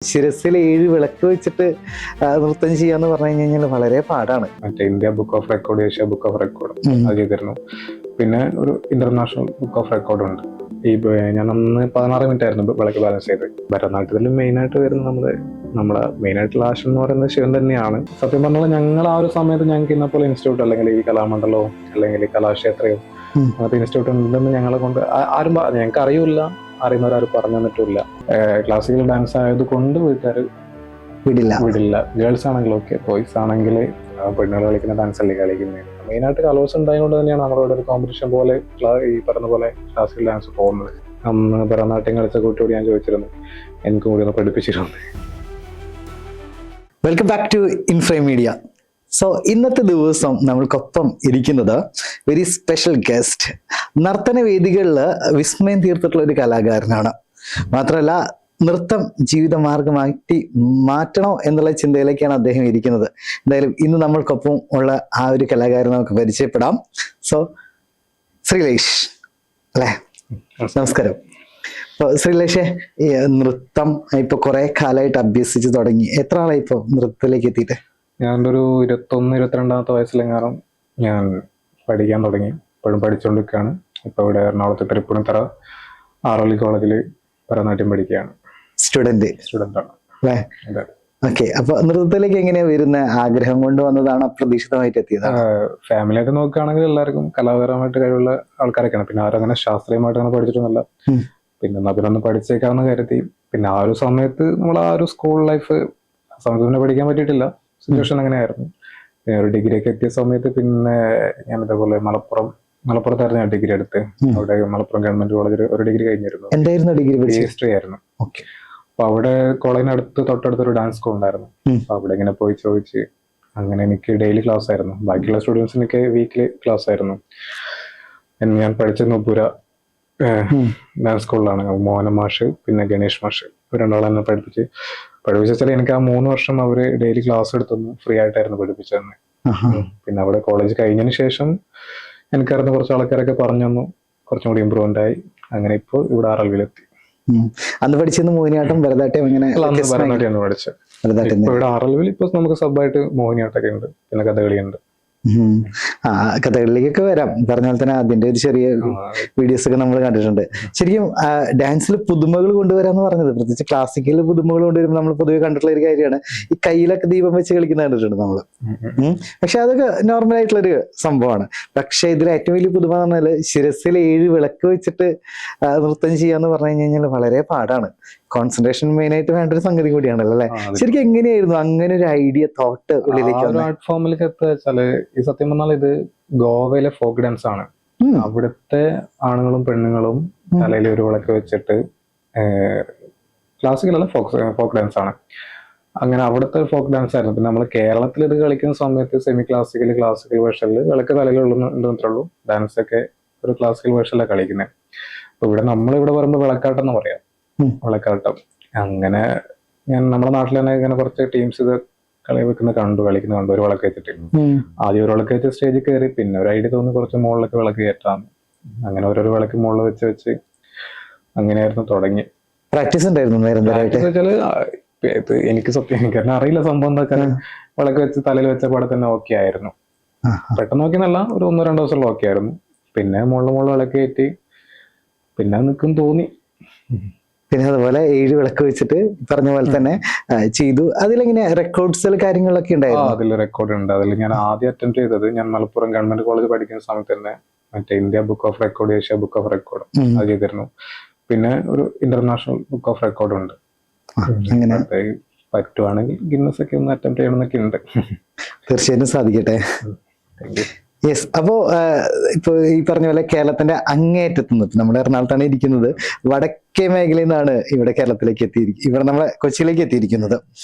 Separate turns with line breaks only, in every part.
ശിരസിൽ 7 വിളക്ക് വെച്ചിട്ട് നൃത്തം ചെയ്യാന്ന് പറഞ്ഞു കഴിഞ്ഞാൽ വളരെ പാടാണ്.
മറ്റേ India book of record, Asia book of record അത് ചെയ്തിരുന്നു. പിന്നെ ഒരു ഇന്റർനാഷണൽ ബുക്ക് ഓഫ് റെക്കോർഡ് ഉണ്ട്. ഞാൻ അന്ന് 16 മിനിറ്റ് ആയിരുന്നു വിളക്ക് ബാലൻസ് ചെയ്ത്. ഭരതനാട്യത്തിൽ മെയിനായിട്ട് വരുന്ന നമ്മളെ മെയിനായിട്ടുള്ള ആശം എന്ന് പറയുന്നത് ശിവൻ തന്നെയാണ്. സത്യം പറഞ്ഞാൽ ഞങ്ങൾ ആ ഒരു സമയത്ത് ഞങ്ങൾക്ക് ഇന്നപോലെ ഇൻസ്റ്റിറ്റ്യൂട്ട് അല്ലെങ്കിൽ ഈ കലാമണ്ഡലമോ അല്ലെങ്കിൽ ഈ കലാക്ഷേത്രയോ അങ്ങനത്തെ ഇൻസ്റ്റിറ്റ്യൂട്ട് ഉണ്ടെന്ന് ഞങ്ങളെ കൊണ്ട് ആരും ഞങ്ങൾക്ക് അറിയില്ല, അറിയുന്നവരാരും പറഞ്ഞു തന്നിട്ടില്ല. ക്ലാസിക്കൽ ഡാൻസ് ആയത് കൊണ്ട് വീട്ടുകാർ വിടില്ല. ഗേൾസ് ആണെങ്കിൽ ഓക്കെ, ബോയ്സ് ആണെങ്കിൽ പെണ്ണുകൾ കളിക്കുന്ന ഡാൻസ് അല്ലേ കളിക്കുന്നത്. മെയിനായിട്ട് കലോത്സവം ഉണ്ടായതുകൊണ്ട് തന്നെയാണ് നമ്മളിവിടെ ഒരു കോമ്പറ്റീഷൻ പോലെ ഈ പറഞ്ഞ പോലെ ക്ലാസിക്കൽ ഡാൻസ് പോകുന്നത്. അന്ന് ഭരതനാട്യം കളിച്ച കുട്ടിയോട് ഞാൻ ചോദിച്ചിരുന്നു, എനിക്കും കൂടി ഒന്ന് പഠിപ്പിച്ചിരുന്നു.
വെൽക്കം ബാക്ക് ടു ഇൻഫ്രൈ മീഡിയ. സോ ഇന്നത്തെ ദിവസം നമ്മൾക്കൊപ്പം ഇരിക്കുന്നത് വെരി സ്പെഷ്യൽ ഗസ്റ്റ്, നർത്തന വേദികളിൽ വിസ്മയം തീർത്തിട്ടുള്ള ഒരു കലാകാരനാണ്. മാത്രമല്ല നൃത്തം ജീവിതമാർഗമാക്കി മാറ്റണോ എന്നുള്ള ചിന്തയിലേക്കാണ് അദ്ദേഹം ഇരിക്കുന്നത്. എന്തായാലും ഇന്ന് നമ്മൾക്കൊപ്പം ഉള്ള ആ ഒരു കലാകാരൻ നമുക്ക് പരിചയപ്പെടാം. സോ ശ്രീലേഷ് അല്ലേ, നമസ്കാരം. അപ്പൊ ശ്രീലേഷെ, നൃത്തം ഇപ്പൊ കുറെ കാലമായിട്ട് അഭ്യസിച്ച് തുടങ്ങി. എത്ര ആളായി ഇപ്പൊ നൃത്തത്തിലേക്ക് എത്തിയിട്ട്?
ഞാനൊരു 21-22 വയസ്സിലെങ്ങാനും ഞാൻ പഠിക്കാൻ തുടങ്ങി. ഇപ്പോഴും പഠിച്ചുകൊണ്ടിരിക്കുകയാണ്. ഇപ്പൊ ഇവിടെ എറണാകുളത്ത് തൃപ്പൂണിത്തറ ആറളി കോളേജിൽ ഭരതനാട്യം പഠിക്കുകയാണ്. സ്റ്റുഡന്റ് ആണ്
അല്ലേ? ഓക്കെ. അപ്പൊ നൃത്തത്തിലേക്ക് എങ്ങനെയാ വരുന്ന? ആഗ്രഹം കൊണ്ട് വന്നതാണ്, അപ്രതീക്ഷിതമായിട്ട് എത്തിയത്?
ഫാമിലി ആയിട്ട് നോക്കുകയാണെങ്കിൽ എല്ലാവർക്കും കലാപരമായിട്ട് കഴിവുള്ള ആൾക്കാരൊക്കെയാണ്. പിന്നെ ആരും അങ്ങനെ ശാസ്ത്രീയമായിട്ട് അങ്ങനെ പഠിച്ചിട്ടൊന്നുമില്ല. പിന്നെ അതിനൊന്ന് പഠിച്ചേക്കാവുന്ന കരുതി. പിന്നെ ആ ഒരു സമയത്ത് നമ്മൾ ആ ഒരു സ്കൂൾ ലൈഫ് ആ സമയത്ത് പിന്നെ പഠിക്കാൻ പറ്റിയിട്ടില്ല. സിറ്റുവേഷൻ അങ്ങനെയായിരുന്നു. ഒരു ഡിഗ്രി ഒക്കെ എത്തിയ സമയത്ത് പിന്നെ ഞാൻ ഇതേപോലെ മലപ്പുറത്തായിരുന്നു ഞാൻ ഡിഗ്രി എടുത്ത്. അവിടെ മലപ്പുറം ഗവൺമെന്റ് കോളേജിൽ ഒരു ഡിഗ്രി കഴിഞ്ഞിരുന്നു.
എന്തായിരുന്നു ഡിഗ്രി?
ഹിസ്റ്ററി ആയിരുന്നു. അപ്പൊ അവിടെ കോളേജിനടുത്ത് തൊട്ടടുത്തൊരു ഡാൻസ് സ്കൂൾ ഉണ്ടായിരുന്നു. അപ്പൊ അവിടെ ഇങ്ങനെ പോയി ചോദിച്ച് അങ്ങനെ എനിക്ക് ഡെയിലി ക്ലാസ് ആയിരുന്നു. ബാക്കിയുള്ള സ്റ്റുഡൻസിനൊക്കെ വീക്കിലി ക്ലാസ് ആയിരുന്നു. ഞാൻ പഠിച്ചത് നുപുര ഡാൻസ് സ്കൂളിലാണ്. മോഹന മാഷ് പിന്നെ ഗണേഷ് മാഷ് രണ്ടാളെ എന്നെ പഠിപ്പിച്ചാൽ എനിക്ക് ആ 3 വർഷം അവര് ഡെയിലി ക്ലാസ് എടുത്തൊന്ന് ഫ്രീ ആയിട്ടായിരുന്നു പഠിപ്പിച്ചതെന്ന്. പിന്നെ അവിടെ കോളേജ് കഴിഞ്ഞതിന് ശേഷം എനിക്കറിയുന്ന കുറച്ച് ആൾക്കാരൊക്കെ പറഞ്ഞു തന്നു, കുറച്ചും കൂടി ഇമ്പ്രൂവ്മെന്റ് ആയി. അങ്ങനെ ഇപ്പോൾ ഇവിടെ ആറളവിലെത്തി.
അന്ന് പഠിച്ചത് മോഹിനിയാട്ടം, ഭരതനാട്യം?
ഭരതനാട്യമാണ് പഠിച്ചത്. ഇപ്പൊ ഇവിടെ ആറളവിൽ ഇപ്പൊ നമുക്ക് സബായിട്ട് മോഹിനിയാട്ടമൊക്കെ ഉണ്ട്, പിന്നെ കഥകളി ഉണ്ട്.
കഥകളിലേക്കൊക്കെ വരാം. പറഞ്ഞ പോലെ തന്നെ അതിന്റെ ഒരു ചെറിയ വീഡിയോസ് ഒക്കെ നമ്മൾ കണ്ടിട്ടുണ്ട്. ശരിക്കും ഡാൻസിൽ പുതുമകൾ കൊണ്ടുവരാന്ന് പറഞ്ഞത്, പ്രത്യേകിച്ച് ക്ലാസിക്കൽ പുതുമകൾ കൊണ്ടുവരുമ്പോൾ നമ്മൾ പൊതുവെ കണ്ടിട്ടുള്ള ഒരു കാര്യമാണ് ഈ കയ്യിലൊക്കെ ദീപം വെച്ച് കളിക്കുന്ന കണ്ടിട്ടുണ്ട് നമ്മള്. പക്ഷെ അതൊക്കെ നോർമൽ ആയിട്ടുള്ളൊരു സംഭവമാണ്. പക്ഷെ ഇതിൽ ഏറ്റവും വലിയ പുതുമ എന്ന് പറഞ്ഞാല് ശിരസിൽ 7 വിളക്ക് വെച്ചിട്ട് നൃത്തം ചെയ്യാന്ന് പറഞ്ഞു കഴിഞ്ഞാൽ വളരെ പാടാണ്. കോൺസെൻട്രേഷൻ മെയിൻ ആയിട്ട് വേണ്ട ഒരു സംഗതി കൂടിയാണല്ലോ അല്ലെ? ശരിക്കും എങ്ങനെയായിരുന്നു അങ്ങനെ ഒരു ഐഡിയ, തോട്ട് ഉള്ളിലേക്ക്?
ആർട്ട് ഫോമിലേക്ക് എത്തുക ഈ സത്യം പറഞ്ഞാൽ ഇത് ഗോവയിലെ ഫോക്ക് ഡാൻസ് ആണ്. അവിടുത്തെ ആണുങ്ങളും പെണ്ണുങ്ങളും തലയിൽ ഒരു വിളക്ക് വെച്ചിട്ട്, ക്ലാസിക്കൽ അല്ല, ഫോക്ക് ഡാൻസ് ആണ്. അങ്ങനെ അവിടുത്തെ ഫോക്ക് ഡാൻസ് ആയിരുന്നു. പിന്നെ നമ്മൾ കേരളത്തിൽ ഇത് കളിക്കുന്ന സമയത്ത് സെമി ക്ലാസിക്കൽ വേർഷനിൽ വിളക്ക് തലയിലുള്ളൂ. ഡാൻസ് ഒക്കെ ഒരു ക്ലാസിക്കൽ വേർഷനിലാണ് കളിക്കുന്നത്. അപ്പൊ ഇവിടെ നമ്മളിവിടെ പറയുമ്പോൾ വിളക്കാട്ടം എന്ന് പറയാം, വിളക്കാട്ടം. അങ്ങനെ ഞാൻ നമ്മുടെ നാട്ടിൽ തന്നെ ഇങ്ങനെ കുറച്ച് ടീംസ് ഇത് കളിക്കുന്ന കണ്ടു ഒരു വിളക്ക് വെച്ചിട്ട്. ആദ്യം ഒരു വിളക്ക് വെച്ച് സ്റ്റേജിൽ കയറി, പിന്നെ ഒരു ഐഡിയ തോന്നി കുറച്ച് മുകളിലൊക്കെ വിളക്ക് കയറ്റാം. അങ്ങനെ ഓരോരോ വിളക്ക് മുകളിൽ വെച്ച് അങ്ങനെയായിരുന്നു തുടങ്ങി.
പ്രാക്ടീസ് ഉണ്ടായിരുന്നു?
എനിക്ക് സത്യം അറിയില്ല സംഭവം എന്താ വെച്ചാൽ, വിളക്ക് വെച്ച് തലയിൽ വെച്ച പാടെ തന്നെ ഓക്കെ ആയിരുന്നു. പെട്ടെന്ന് നോക്കിയെന്നല്ല, ഒരു 1-2 ദിവസം ഓക്കെ ആയിരുന്നു. പിന്നെ മുകളിൽ വിളക്ക് കയറ്റി പിന്നെ നിൽക്കും തോന്നി.
പിന്നെ അതുപോലെ 7 വിളക്ക് വെച്ചിട്ട് പറഞ്ഞ പോലെ തന്നെ ചെയ്തു. അതിലെങ്ങനെ റെക്കോർഡ്സ് കാര്യങ്ങളൊക്കെ ഉണ്ടായിരുന്നു?
അതിൽ റെക്കോർഡ് ഉണ്ട്. അതിൽ ഞാൻ ആദ്യം അറ്റംപ്റ്റ് ചെയ്തത്, ഞാൻ മലപ്പുറം ഗവൺമെന്റ് കോളേജ് പഠിക്കുന്ന സമയത്ത് തന്നെ മറ്റേ India book of record, Asia book of record അത് ചെയ്തിരുന്നു. പിന്നെ ഒരു ഇന്റർനാഷണൽ ബുക്ക് ഓഫ് റെക്കോർഡ് ഉണ്ട്.
അങ്ങനെ
പറ്റുവാണെങ്കിൽ ഗിന്നസ് ഒക്കെ ഒന്ന് അറ്റംപ്റ്റ് ചെയ്യണമെന്നൊക്കെ ഉണ്ട്.
തീർച്ചയായിട്ടും സാധിക്കട്ടെ. യെസ്. അപ്പോ ഇപ്പൊ ഈ പറഞ്ഞ പോലെ കേരളത്തിന്റെ അങ്ങേയറ്റത്ത് നിന്ന്, നമ്മുടെ എറണാകുളത്താണ് ഇരിക്കുന്നത്, വടക്കേ മേഖലയിൽ നിന്നാണ് ഇവിടെ കേരളത്തിലേക്ക് ഇവിടെ നമ്മളെ കൊച്ചിയിലേക്ക് എത്തിയിരിക്കുന്നത്.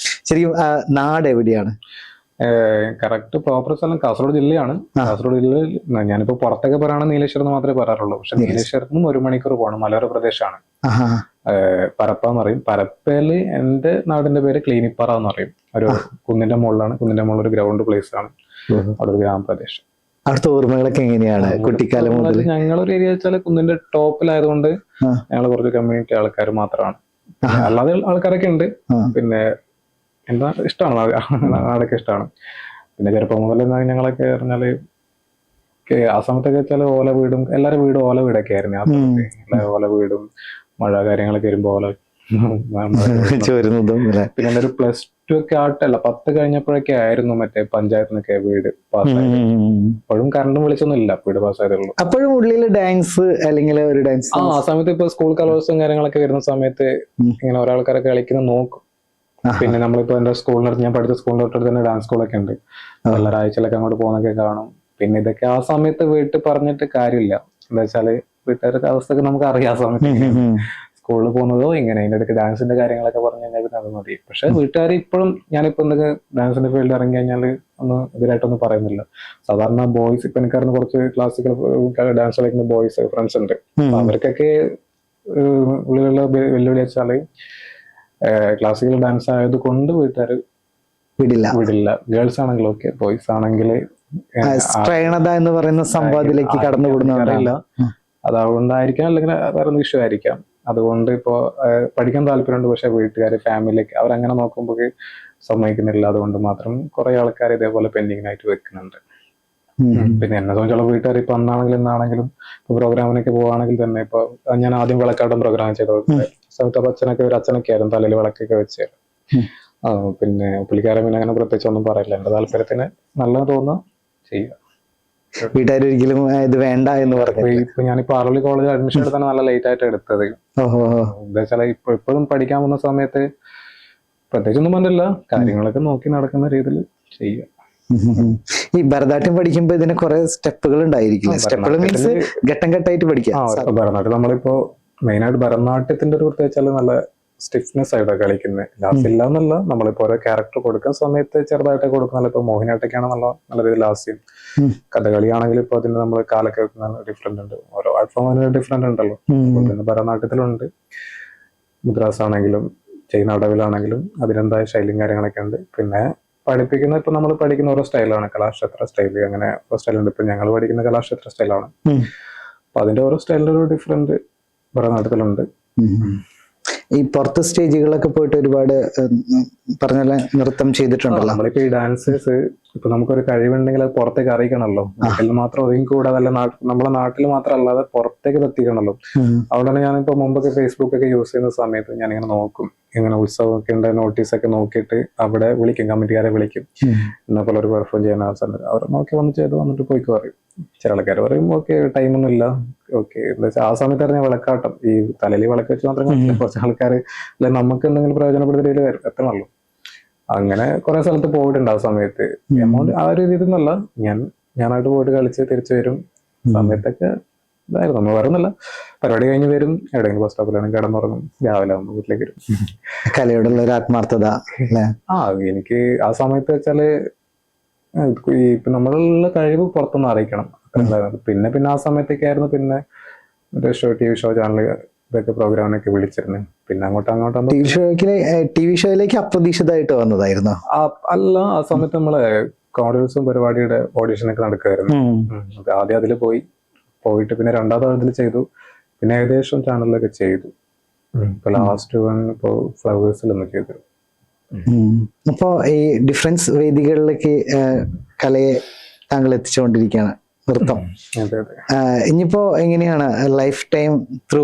ശരിക്കും നാട് എവിടെയാണ്?
കറക്റ്റ് പ്രോപ്പർ സ്ഥലം കാസർഗോഡ് ജില്ലയാണ്. കാസർഗോഡ് ജില്ലയിൽ ഞാനിപ്പോ പുറത്തൊക്കെ പറയുകയാണെങ്കിൽ നീലേശ്വരം എന്ന് മാത്രമേ പറയാറുള്ളൂ. പക്ഷെ നീലേശ്വരത്ത് നിന്നും 1 മണിക്കൂർ പോകണം. മലയോര പ്രദേശമാണ്. പരപ്പ എന്ന് പറയും. പരപ്പയില് എന്റെ നാടിന്റെ പേര് ക്ലീനിപ്പാറ എന്ന് പറയും. ഒരു കുന്നിന്റെ മുകളിലാണ്. കുന്നിന്റെ മുകളിൽ ഒരു ഗ്രൗണ്ട് പ്ലേസ് ആണ്. അവിടെ ഒരു ഗ്രാമപ്രദേശം.
അവിടുത്തെ ഓർമ്മകളൊക്കെ എങ്ങനെയാണ് കുട്ടിക്കാലം മുതൽ?
ഞങ്ങളൊരു ഏരിയ വെച്ചാൽ കുന്നിന്റെ ടോപ്പിലായതുകൊണ്ട് ഞങ്ങൾ കുറച്ച് കമ്മ്യൂണിറ്റി ആൾക്കാർ മാത്രമാണ്. അല്ലാതെ ആൾക്കാരൊക്കെ ഉണ്ട്.
ആ.
പിന്നെ എന്താ ഇഷ്ടമാണ്, നാടൊക്കെ ഇഷ്ടമാണ്. പിന്നെ ചെറുപ്പം മുതൽ ഞങ്ങളൊക്കെ പറഞ്ഞാല് ആ സമയത്തൊക്കെ വെച്ചാൽ ഓല വീടും, എല്ലാവരും വീടും ഓല വീടൊക്കെ ആയിരുന്നു ആ സമയത്ത്. എല്ലാ ഓല വീടും മഴ കാര്യങ്ങളൊക്കെ വരുമ്പോ ഓല
ചോരുന്നതും അല്ലെ.
പിന്നെ എൻ്റെ ഒരു +2 ഒക്കെ ആയിട്ടല്ല, 10 കഴിഞ്ഞപ്പോഴൊക്കെ ആയിരുന്നു മറ്റേ പഞ്ചായത്തിനൊക്കെ വീട് പാസ്സായത്. ഇപ്പോഴും കറണ്ടും വിളിച്ചൊന്നും ഇല്ല, വീട് പാസ്സായതേ ഉള്ളൂ.
അപ്പോഴും ഉള്ളിൽ ഡാൻസ് അല്ലെങ്കിൽ ഒരു ഡാൻസ്
ആ സമയത്ത് ഇപ്പൊ സ്കൂൾ കലോത്സവം കാര്യങ്ങളൊക്കെ വരുന്ന സമയത്ത് ഇങ്ങനെ ഒരാൾക്കാരൊക്കെ കളിക്കുന്ന നോക്കും. പിന്നെ നമ്മളിപ്പോ എന്റെ സ്കൂളിനടുത്ത്, ഞാൻ പഠിച്ച സ്കൂളിന്റെ തൊട്ടടുത്ത് തന്നെ ഡാൻസ് സ്കൂളൊക്കെ ഉണ്ട്. എല്ലാ ആഴ്ചയിലൊക്കെ അങ്ങോട്ട് പോകുന്നൊക്കെ കാണും. പിന്നെ ഇതൊക്കെ ആ സമയത്ത് വീട്ടിൽ പറഞ്ഞിട്ട് കാര്യമില്ല. എന്താ വെച്ചാല് വീട്ടുകാരുടെ അവസ്ഥയൊക്കെ നമുക്ക് അറിയാം. ആ സമയത്ത് സ്കൂളിൽ പോകുന്നതോ ഇങ്ങനെ അതിന്റെ ഇടയ്ക്ക് ഡാൻസിന്റെ കാര്യങ്ങളൊക്കെ പറഞ്ഞു കഴിഞ്ഞാൽ പിന്നെ അത് മതി. പക്ഷെ വീട്ടുകാർ ഇപ്പോഴും, ഞാനിപ്പോ എന്തൊക്കെ ഡാൻസിന്റെ ഫീൽഡിൽ ഇറങ്ങി കഴിഞ്ഞാൽ ഒന്നും ഇതിലായിട്ടൊന്നും പറയുന്നില്ല. സാധാരണ ബോയ്സ്, ഇപ്പൊ എനിക്കറിയുന്ന കുറച്ച് ക്ലാസിക്കൽ ഡാൻസ് കളിക്കുന്ന ബോയ്സ് ഫ്രണ്ട്സ് ഉണ്ട്. അപ്പൊ അവർക്കൊക്കെ ഉള്ളിലുള്ള വെല്ലുവിളി വെച്ചാല് ക്ലാസിക്കൽ ഡാൻസ് ആയത് കൊണ്ട് വീട്ടുകാർ വിടില്ല. ഗേൾസ് ആണെങ്കിലും ഓക്കെ, ബോയ്സ് ആണെങ്കിൽ
സ്ട്രൈണത എന്ന് പറയുന്ന സംഭവത്തിലേക്ക് കടന്നുകൂടുന്നവരല്ല.
അതുകൊണ്ടായിരിക്കാം, അല്ലെങ്കിൽ വേറെ ഇഷ്യൂ ആയിരിക്കാം. അതുകൊണ്ട് ഇപ്പോ പഠിക്കാൻ താല്പര്യമുണ്ട്, പക്ഷെ വീട്ടുകാർ ഫാമിലിയൊക്കെ അവരങ്ങനെ നോക്കുമ്പോൾ സമ്മതിക്കുന്നില്ല. അതുകൊണ്ട് മാത്രം കുറെ ആൾക്കാർ ഇതേപോലെ പെൻഡിങ്ങിനായിട്ട് വെക്കുന്നുണ്ട്. പിന്നെ എന്നെ സംബന്ധിച്ചുള്ള വീട്ടുകാർ ഇപ്പൊ അന്നാണെങ്കിലും ഇന്നാണെങ്കിലും ഇപ്പൊ പ്രോഗ്രാമിനൊക്കെ പോവുകയാണെങ്കിൽ തന്നെ, ഇപ്പൊ ഞാൻ ആദ്യം വിളക്കാട്ടം പ്രോഗ്രാം ചെയ്തോട്ടെ സ്ഥലത്ത് അച്ഛനൊക്കെ ആയിരുന്നു തലയിൽ വിളക്കൊക്കെ വെച്ച്. പിന്നെ പുള്ളിക്കാരൻ പിന്നെ അങ്ങനെ പ്രത്യേകിച്ച് ഒന്നും പറയില്ല. എന്റെ താല്പര്യത്തിന് നല്ലത് തോന്നുക ചെയ്യുക.
വീട്ടുകാരൊരിക്കലും ഇത് വേണ്ട എന്ന് പറഞ്ഞു.
ഇപ്പൊ ഞാനിപ്പോ അറളി കോളേജിൽ അഡ്മിഷൻ എടുത്താൽ നല്ല ലേറ്റ് ആയിട്ട് എടുത്തത്. എന്താ വെച്ചാൽ ഇപ്പൊ എപ്പോഴും പഠിക്കാൻ പോകുന്ന സമയത്ത് പ്രത്യേകിച്ചൊന്നും പറഞ്ഞില്ല, കാര്യങ്ങളൊക്കെ നോക്കി നടക്കുന്ന രീതിയിൽ ചെയ്യുക.
ഈ ഭരതനാട്യം പഠിക്കുമ്പോ ഇതിന് കുറെ സ്റ്റെപ്പുകൾ ഉണ്ടായിരിക്കില്ല. സ്റ്റെപ്പുകൾ മീൻസ് ഘട്ടം ഘട്ടമായിട്ട് പഠിക്കാം.
ഭരതനാട്യം നമ്മളിപ്പോ മെയിനായിട്ട് ഭരതനാട്യത്തിന്റെ ഒരു പ്രത്യേകിച്ചാൽ നല്ല സ്റ്റിഫ്നെസ് ആയിട്ടാണ് കളിക്കുന്നത്. ലാസ്റ്റ് ഇല്ല എന്നല്ല, നമ്മളിപ്പോ ഓരോ ക്യാരക്ടർ കൊടുക്കുന്ന സമയത്ത് ചെറുതായിട്ട് കൊടുക്കുന്ന, ഇപ്പൊ മോഹിനിയാട്ടൊക്കെയാണ് നല്ല രീതിയിൽ ലാസ്റ്റ്. കഥകളിയാണെങ്കിൽ ഇപ്പൊ അതിന് നമ്മൾ കാലൊക്കെ വെക്കുന്ന ഡിഫറെന്റ് ഉണ്ട്, ഓരോ ആർട്ട് ഫോമിന് ഡിഫറെന്റ് ഉണ്ടല്ലോ. പിന്നെ ഭരതനാട്യത്തിലുണ്ട്, മുദ്രാസ് ആണെങ്കിലും ചെയ്യുന്ന അടവിലാണെങ്കിലും അതിനെന്തായ ശൈലിയും കാര്യങ്ങളൊക്കെ ഉണ്ട്. പിന്നെ പഠിപ്പിക്കുന്ന ഇപ്പൊ നമ്മൾ പഠിക്കുന്ന ഓരോ സ്റ്റൈലാണ്, കലാക്ഷേത്ര സ്റ്റൈല്, അങ്ങനെ ഓരോ സ്റ്റൈലുണ്ട്. ഇപ്പൊ ഞങ്ങൾ പഠിക്കുന്ന കലാക്ഷേത്ര സ്റ്റൈലാണ്. അപ്പൊ അതിന്റെ ഓരോ സ്റ്റൈലിന്റെ ഒരു ഡിഫറെന്റ് ഭരതനാട്യത്തിലുണ്ട്.
ഈ പുറത്ത് സ്റ്റേജുകളിലൊക്കെ പോയിട്ട് ഒരുപാട് പറഞ്ഞ നൃത്തം ചെയ്തിട്ടുണ്ടല്ലോ.
നമ്മളിപ്പോ ഈ ഡാൻസേഴ്സ് ഇപ്പൊ നമുക്കൊരു കഴിവുണ്ടെങ്കിൽ അത് പുറത്തേക്ക് അറിയിക്കണമല്ലോ. നാട്ടിൽ മാത്രം ഒതുങ്ങി കൂടാതെ, നമ്മളെ നാട്ടിൽ മാത്രം അല്ലാതെ പുറത്തേക്ക് എത്തിക്കണമല്ലോ. അതുകൊണ്ടാണ് ഞാനിപ്പോ മുമ്പൊക്കെ ഫേസ്ബുക്ക് യൂസ് ചെയ്യുന്ന സമയത്ത് ഞാനിങ്ങനെ നോക്കും, ഇങ്ങനെ ഉത്സവമൊക്കെ ഉണ്ട് നോട്ടീസൊക്കെ നോക്കിയിട്ട് അവിടെ വിളിക്കും, കമ്മിറ്റിക്കാരെ വിളിക്കും. എന്നെ പോലെ ഒരു പെർഫോം ചെയ്യുന്ന അവസരം അവർ നോക്കി വന്ന് ചെയ്ത് വന്നിട്ട് പോയിക്കോ പറയും. ചില ആൾക്കാർ പറയും ഓക്കെ ടൈമൊന്നും ഇല്ല, ഓക്കെ. എന്താ വെച്ചാൽ ആ സമയത്ത് അറിഞ്ഞ വിളക്കാട്ടം, ഈ തലയിൽ വിളക്ക് വെച്ച് മാത്രം കുറച്ച് ആൾക്കാർ അല്ലെ നമുക്ക് എന്തെങ്കിലും പ്രയോജനപ്പെടുന്ന രീതിയിൽ എത്തണമല്ലോ. അങ്ങനെ കുറെ സ്ഥലത്ത് പോയിട്ടുണ്ട് ആ സമയത്ത്. എമൗണ്ട് ആ ഒരു രീതിയിൽ നിന്നല്ല, ഞാനായിട്ട് പോയിട്ട് കളിച്ച് തിരിച്ചു വരും. സമയത്തൊക്കെ ഇതായിരുന്നു, നമ്മൾ വരുന്നില്ല, പരിപാടി കഴിഞ്ഞ് വരും, എവിടെയെങ്കിലും ബസ് സ്റ്റോപ്പിലാണെങ്കിൽ കിടന്നുറങ്ങും, രാവിലെ ആകുമ്പോൾ വീട്ടിലേക്ക് വരും.
കലയോടുള്ള ഒരു ആത്മാർത്ഥത.
എനിക്ക് ആ സമയത്ത് വെച്ചാല് ഇപ്പൊ നമ്മളുള്ള കഴിവ് പുറത്തൊന്നും അറിയിക്കണം. പിന്നെ ആ സമയത്തൊക്കെ ആയിരുന്നു പിന്നെ ടി വി ഷോ ചാനൽ ഇതൊക്കെ പ്രോഗ്രാമിനൊക്കെ വിളിച്ചിരുന്നു. പിന്നെ അങ്ങോട്ടും
ടി വി ഷോയിലേക്ക് അപ്രതീക്ഷിതമായിട്ട് വന്നതായിരുന്നു.
അല്ല, ആ സമയത്ത് നമ്മളെ കോൺഗ്രസും പരിപാടിയുടെ ഓഡിഷനൊക്കെ നടക്കുമായിരുന്നു. ആദ്യം അതിൽ പോയിട്ട് പിന്നെ രണ്ടാമത് അതിൽ ചെയ്തു. പിന്നെ ഏകദേശം ചാനലിലൊക്കെ ചെയ്തു. ഇപ്പൊ ലാസ്റ്റ് ഇപ്പോ ഫ്ലവേഴ്സിലൊന്നും ചെയ്തു.
അപ്പോ ഈ ഡിഫറൻസ് വേദികളിലേക്ക് കലയെ താങ്കൾ എത്തിച്ചുകൊണ്ടിരിക്കുകയാണ്, നൃത്തം. ഇനിയിപ്പോ എങ്ങനെയാണ് ലൈഫ് ടൈം ത്രൂ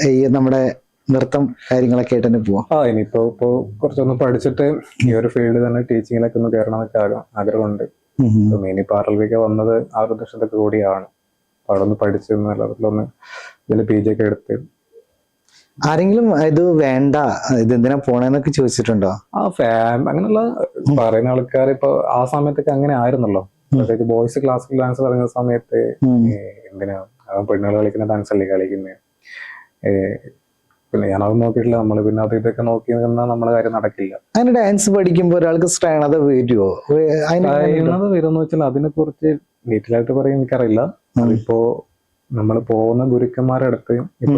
ഈ നമ്മുടെ നൃത്തം കാര്യങ്ങളൊക്കെ ആയിട്ട് തന്നെ പോവാം?
ഇനിയിപ്പോ കുറച്ചൊന്ന് പഠിച്ചിട്ട് ഈ ഒരു ഫീൽഡ് തന്നെ ടീച്ചിങ്ങിലൊക്കെ ഒന്ന് കയറണമെന്നൊക്കെ ആഗ്രഹമുണ്ട്. ഇനിയിപ്പോ ആർഎൽവിക്ക് വന്നത് ആ ഒരു ഉദ്ദേശത്തൊക്കെ കൂടിയാണ്. അവിടെ ഒന്ന് പഠിച്ച് നല്ലൊന്ന് ഇതിൽ PG ഒക്കെ എടുത്ത്.
ആരെങ്കിലും ഇത് വേണ്ട, ഇത് എന്തിനാ പോണേന്നൊക്കെ ചോദിച്ചിട്ടുണ്ടോ?
അങ്ങനെയുള്ള പറയുന്ന ആൾക്കാർ ഇപ്പൊ ആ സമയത്തൊക്കെ അങ്ങനെ ആയിരുന്നല്ലോ. പ്രത്യേകിച്ച് ബോയ്സ് ക്ലാസിക്കൽ ഡാൻസ് പറയുന്ന സമയത്ത് എന്തിനാ പെണ്ണുകൾ കളിക്കുന്ന ഡാൻസ് അല്ലേ കളിക്കുന്നത്. പിന്നെ ഞാനത് നോക്കിയിട്ടില്ല. നമ്മള് പിന്നെ അത് ഇതൊക്കെ നോക്കി നിന്നാൽ നമ്മളെ കാര്യം നടക്കില്ല.
അങ്ങനെ ഡാൻസ് പഠിക്കുമ്പോൾ ഒരാൾക്ക് സ്ട്രൈണത വരുമോ?
സ്ട്രൈണത വരുമെന്ന് വെച്ചാൽ അതിനെ കുറിച്ച് ഡീറ്റെയിൽ ആയിട്ട് പറയാൻ എനിക്കറിയില്ല. അതിപ്പോ നമ്മൾ പോകുന്ന ഗുരുക്കന്മാരുടെ അടുത്ത് ഇപ്പൊ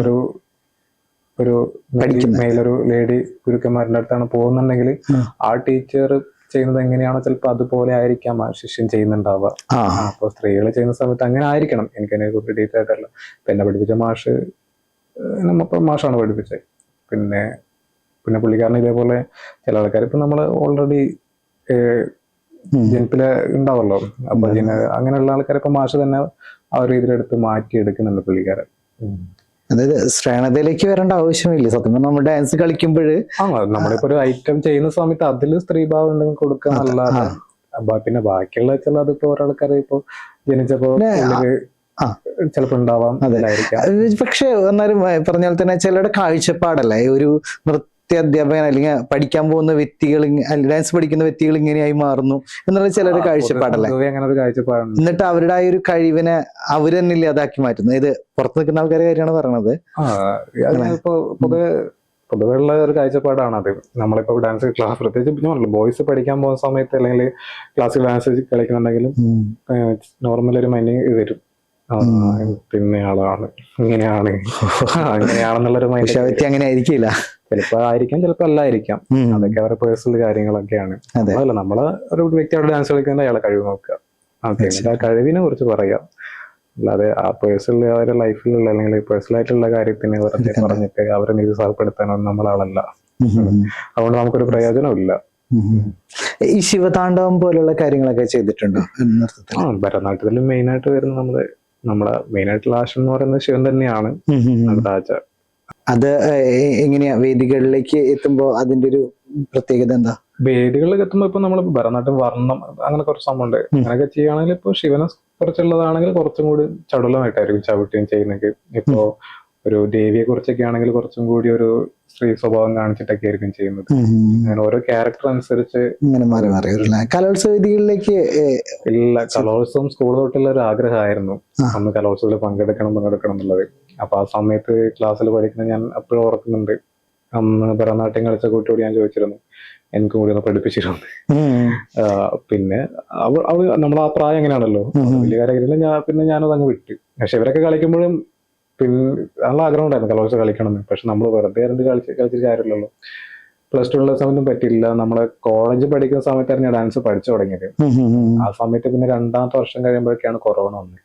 ഒരു മേലൊരു ലേഡി ഗുരുക്കന്മാരുടെ അടുത്താണ് പോകുന്നുണ്ടെങ്കിൽ ആ ടീച്ചർ ചെയ്യുന്നത് എങ്ങനെയാണോ ചിലപ്പോൾ അതുപോലെ ആയിരിക്കാം ശിഷ്യൻ ചെയ്യുന്നുണ്ടാവുക. അപ്പൊ സ്ത്രീകൾ ചെയ്യുന്ന സമയത്ത് അങ്ങനെ ആയിരിക്കണം. എനിക്കതിനെ കുറിച്ച് ഡീറ്റെയിൽ ആയിട്ടല്ല. എന്നെ പഠിപ്പിച്ച മാഷാണ് പഠിപ്പിച്ചത്. പിന്നെ പിന്നെ പുള്ളിക്കാരൻ ഇതേപോലെ ചില ആൾക്കാർ ഇപ്പൊ നമ്മള് ഓൾറെഡി ജനിപ്പില് ഉണ്ടാവല്ലോ, അപ്പൊ അങ്ങനെയുള്ള ആൾക്കാരെ ഇപ്പൊ മാഷ് തന്നെ ആ ഒരു ഇതിലെടുത്ത് മാറ്റി എടുക്കുന്നുണ്ട് പുള്ളിക്കാരൻ.
അതായത് ശ്രേണതയിലേക്ക് വരേണ്ട ആവശ്യമില്ല സത്യം പറഞ്ഞാൽ. നമ്മൾ ഡാൻസ് കളിക്കുമ്പോൾ
നമ്മളിപ്പോ ഒരു ഐറ്റം ചെയ്യുന്ന സമയത്ത് അതിൽ സ്ത്രീഭാവം ഉണ്ടെങ്കിൽ കൊടുക്കുക എന്നല്ലാതെ പിന്നെ ബാക്കിയുള്ള ചില അതിപ്പോ ഒരാൾക്കാരെ ഇപ്പൊ ജനിച്ചപ്പോ ചിലപ്പോ ഉണ്ടാവാം.
പക്ഷെ എന്നാലും പറഞ്ഞ പോലെ തന്നെ ചിലരുടെ കാഴ്ചപ്പാടല്ലേ ഒരു അധ്യാപകൻ അല്ലെങ്കിൽ പഠിക്കാൻ പോകുന്ന വ്യക്തികൾ, ഡാൻസ് പഠിക്കുന്ന വ്യക്തികൾ ഇങ്ങനെയായി മാറുന്നു എന്നുള്ള ചിലരുടെ കാഴ്ചപ്പാടല്ലേ.
അങ്ങനെ ഒരു കാഴ്ചപ്പാടുണ്ട്.
എന്നിട്ട് അവരുടെ ആ ഒരു കഴിവിനെ അവര് തന്നെ ഇല്ലാതാക്കി മാറ്റുന്നു. ഇത് പുറത്തു നിൽക്കുന്ന ആൾക്കാരുടെ കാര്യമാണ് പറയണത്.
പൊതുവെയുള്ള ഒരു കാഴ്ചപ്പാടാണ് അത്. നമ്മളിപ്പോ ഡാൻസ് ക്ലാസ് പ്രത്യേകിച്ച് ബോയ്സ് പഠിക്കാൻ പോകുന്ന സമയത്ത് അല്ലെങ്കിൽ ക്ലാസ്സിൽ ഡാൻസ് കളിക്കുന്നുണ്ടെങ്കിലും നോർമൽ ഒരു മൈൻഡ് വരും. പിന്നെ ആളാണ് ഇങ്ങനെയാണ് അങ്ങനെയാണെന്നുള്ളൊരു മൈൻഡ്.
അങ്ങനെ ആയിരിക്കില്ല,
ചിലപ്പോ ആയിരിക്കാം, ചിലപ്പോ അല്ലായിരിക്കാം. അതൊക്കെ അവരുടെ പേഴ്സണൽ കാര്യങ്ങളൊക്കെയാണ്. അതല്ല, നമ്മള് ഒരു വ്യക്തിയോട് ഡാൻസ് കളിക്കുന്നത് അയാളെ കഴിവ് നോക്കുക, ആ കഴിവിനെ കുറിച്ച് പറയാം. അല്ലാതെ ആ പേഴ്സണൽ അവരുടെ ലൈഫിലുള്ള അല്ലെങ്കിൽ പേഴ്സണൽ ആയിട്ടുള്ള കാര്യത്തിന് വെറുതെ പറഞ്ഞിട്ട് അവരെ നിരുത്സാഹപ്പെടുത്താനൊന്നും നമ്മളാളല്ല. അതുകൊണ്ട് നമുക്കൊരു പ്രയോജനമില്ല.
ഈ ശിവതാണ്ഡവം പോലുള്ള കാര്യങ്ങളൊക്കെ ചെയ്തിട്ടുണ്ടോ?
ഭരതനാട്യത്തിൽ മെയിൻ ആയിട്ട് വരുന്ന നമ്മുടെ മെയിൻ ആയിട്ടുള്ള ആശം എന്ന് പറയുന്നത് ശിവൻ തന്നെയാണ്.
അത് എങ്ങനെയാ വേദികളിലേക്ക് എത്തുമ്പോ അതിന്റെ ഒരു പ്രത്യേകത എന്താ?
വേദികളിലേക്ക് എത്തുമ്പോ ഇപ്പൊ നമ്മള് ഭരതനാട്യം വർണ്ണം അങ്ങനെ കുറച്ച് സംഭവമുണ്ട്. അങ്ങനെയൊക്കെ ചെയ്യുകയാണെങ്കിൽ ഇപ്പൊ ശിവനെ കുറിച്ചുള്ളതാണെങ്കിൽ കുറച്ചും കൂടി ചടുലമായിട്ടായിരിക്കും ചവിട്ടിയും ചെയ്യുന്നത്. ഇപ്പോ ഒരു ദേവിയെ കുറിച്ചൊക്കെ ആണെങ്കിൽ കുറച്ചും കൂടി ഒരു സ്ത്രീ സ്വഭാവം കാണിച്ചിട്ടൊക്കെ ആയിരിക്കും ചെയ്യുന്നത്. അങ്ങനെ ഓരോ ക്യാരക്ടർ അനുസരിച്ച്
കലോത്സവ വേദികളിലേക്ക്
ഇല്ല. കലോത്സവം സ്കൂൾ തൊട്ടുള്ള ഒരു ആഗ്രഹമായിരുന്നു അന്ന് കലോത്സവത്തിൽ പങ്കെടുക്കണം എന്നുള്ളത്. അപ്പൊ ആ സമയത്ത് ക്ലാസ്സിൽ പഠിക്കുന്ന ഞാൻ അപ്പോഴും ഓർക്കുന്നുണ്ട്, അന്ന് ഭരതനാട്യം കളിച്ച കുട്ടിയോട് ഞാൻ ചോദിച്ചിരുന്നു എനിക്കും കൂടി ഒന്ന് പഠിപ്പിച്ചിരുന്നു. പിന്നെ അവള് നമ്മൾ ആ പ്രായം എങ്ങനെയാണല്ലോ, വലിയ കാര്യമില്ല. പിന്നെ ഞാനത് അങ്ങ് വിട്ടു. പക്ഷെ ഇവരൊക്കെ കളിക്കുമ്പോഴും പിന്നെ നല്ല ആഗ്രഹം ഉണ്ടായിരുന്നു കലോത്സവം കളിക്കണം. പക്ഷെ നമ്മൾ വെറുതെ കളിച്ചിട്ട് കാര്യമില്ലല്ലോ. പ്ലസ് ടു ഉള്ള സമയത്തും പറ്റില്ല. നമ്മള് കോളേജ് പഠിക്കുന്ന സമയത്തായിരുന്നു ഞാൻ ഡാൻസ് പഠിച്ചു തുടങ്ങിയത്. ആ സമയത്ത് പിന്നെ 2ാമത്തെ വർഷം കഴിയുമ്പോഴൊക്കെയാണ് കൊറോണ വന്നത്.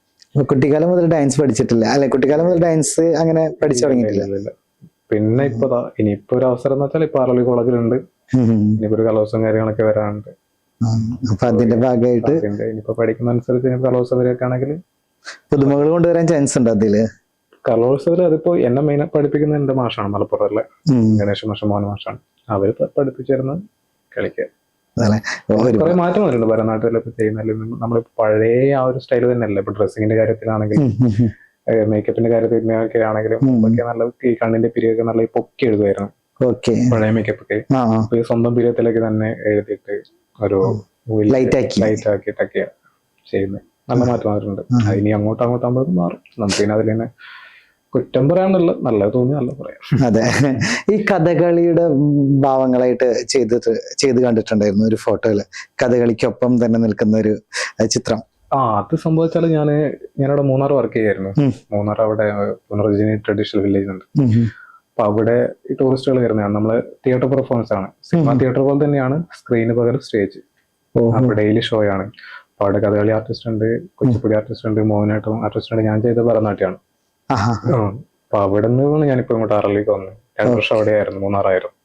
കുട്ടിക്കാലം മുതൽ ഡാൻസ് പഠിച്ചിട്ടില്ല അല്ലെ? കുട്ടിക്കാലം മുതൽ ഡാൻസ് അങ്ങനെ പഠിച്ചു തുടങ്ങിയിട്ടില്ല.
പിന്നെ ഇനിയിപ്പോ ഒരു അവസരം എന്ന് വെച്ചാൽ ഇപ്പൊ ആറളി കോളേജിലുണ്ട്. ഇനിയിപ്പോ ഒരു കലോത്സവം കാര്യങ്ങളൊക്കെ വരാനുണ്ട്.
അപ്പൊ അതിന്റെ ഭാഗമായിട്ട്
ഇനിയിപ്പോ പഠിക്കുന്ന അനുസരിച്ച് കലോത്സവം വരെയൊക്കെ ആണെങ്കിൽ
പുതുമകൾ കൊണ്ടുവരാൻ ചാൻസ് ഉണ്ട് അതില്.
കലോത്സവത്തിൽ അതിപ്പോ എന്നെ മെയിൻ പഠിപ്പിക്കുന്ന എന്റെ മാഷാണ്, മലപ്പുറത്തിലെ ഗണേശ മാഷ മോഹൻ മാഷാണ്. അവര് പഠിപ്പിച്ചിരുന്ന കളിക്കുക. കുറെ മാറ്റം വരുന്നുണ്ട് ഭരതനാട്യത്തിലൊക്കെ ചെയ്യുന്നതിൽ. നമ്മളിപ്പോ പഴയ ആ ഒരു സ്റ്റൈൽ തന്നെയല്ല. ഇപ്പൊ ഡ്രസ്സിങ്ങിന്റെ കാര്യത്തിലാണെങ്കിലും മേക്കപ്പിന്റെ കാര്യത്തിലൊക്കെ ആണെങ്കിലും ഒക്കെ നല്ല ഈ കണ്ണിന്റെ പിരിയൊക്കെ നല്ല പൊക്കി എഴുതുമായിരുന്നു പഴയ മേക്കപ്പ് ഒക്കെ. സ്വന്തം പിരിയത്തിലൊക്കെ തന്നെ എഴുതിയിട്ട് ഒരു ലൈറ്റ് ആക്കിയിട്ടൊക്കെ ചെയ്യുന്നത്. നല്ല മാറ്റം വന്നിട്ടുണ്ട്. ഇനി അങ്ങോട്ടാകുമ്പോൾ മാറും. നമുക്ക് പിന്നെ അതിൽ തന്നെ കുറ്റം പറയാനുള്ള നല്ലത് തോന്നി നല്ല പറയാം.
അതെ, ഈ കഥകളിയുടെ ഭാവങ്ങളായിട്ട് ചെയ്ത് കണ്ടിട്ടുണ്ടായിരുന്നു ഒരു ഫോട്ടോയില്, കഥകളിക്കൊപ്പം തന്നെ നിൽക്കുന്ന ഒരു ചിത്രം.
അത് സംഭവിച്ചാല് ഞാനവിടെ മൂന്നാർ വർക്ക് ചെയ്യായിരുന്നു. മൂന്നാർ അവിടെ പുനർജനി ട്രഡീഷണൽ വില്ലേജ് ഉണ്ട്. അപ്പൊ അവിടെ ഈ ടൂറിസ്റ്റുകൾ വരുന്നതാണ്. നമ്മള് തിയേറ്റർ പെർഫോമൻസ് ആണ്. സിനിമ തിയേറ്റർ പോലെ തന്നെയാണ്, സ്ക്രീന് പകരം സ്റ്റേജ്. അപ്പൊ ഡെയിലി ഷോ ആണ്. അപ്പൊ അവിടെ കഥകളി ആർട്ടിസ്റ്റ് ഉണ്ട്, കുച്ചിപ്പുടി ആർട്ടിസ്റ്റ് ഉണ്ട്, മോഹിനിയാട്ടം ആർട്ടിസ്റ്റ് ഉണ്ട്. ഞാൻ ചെയ്ത ഭരതനാട്യമാണ്. അപ്പൊ അവിടെ നിന്ന് ഞാനിപ്പോ ഇങ്ങോട്ട് ആറിലേക്ക് വന്നു. 2 വർഷം അവിടെയായിരുന്നു, മൂന്നാറായിരുന്നു.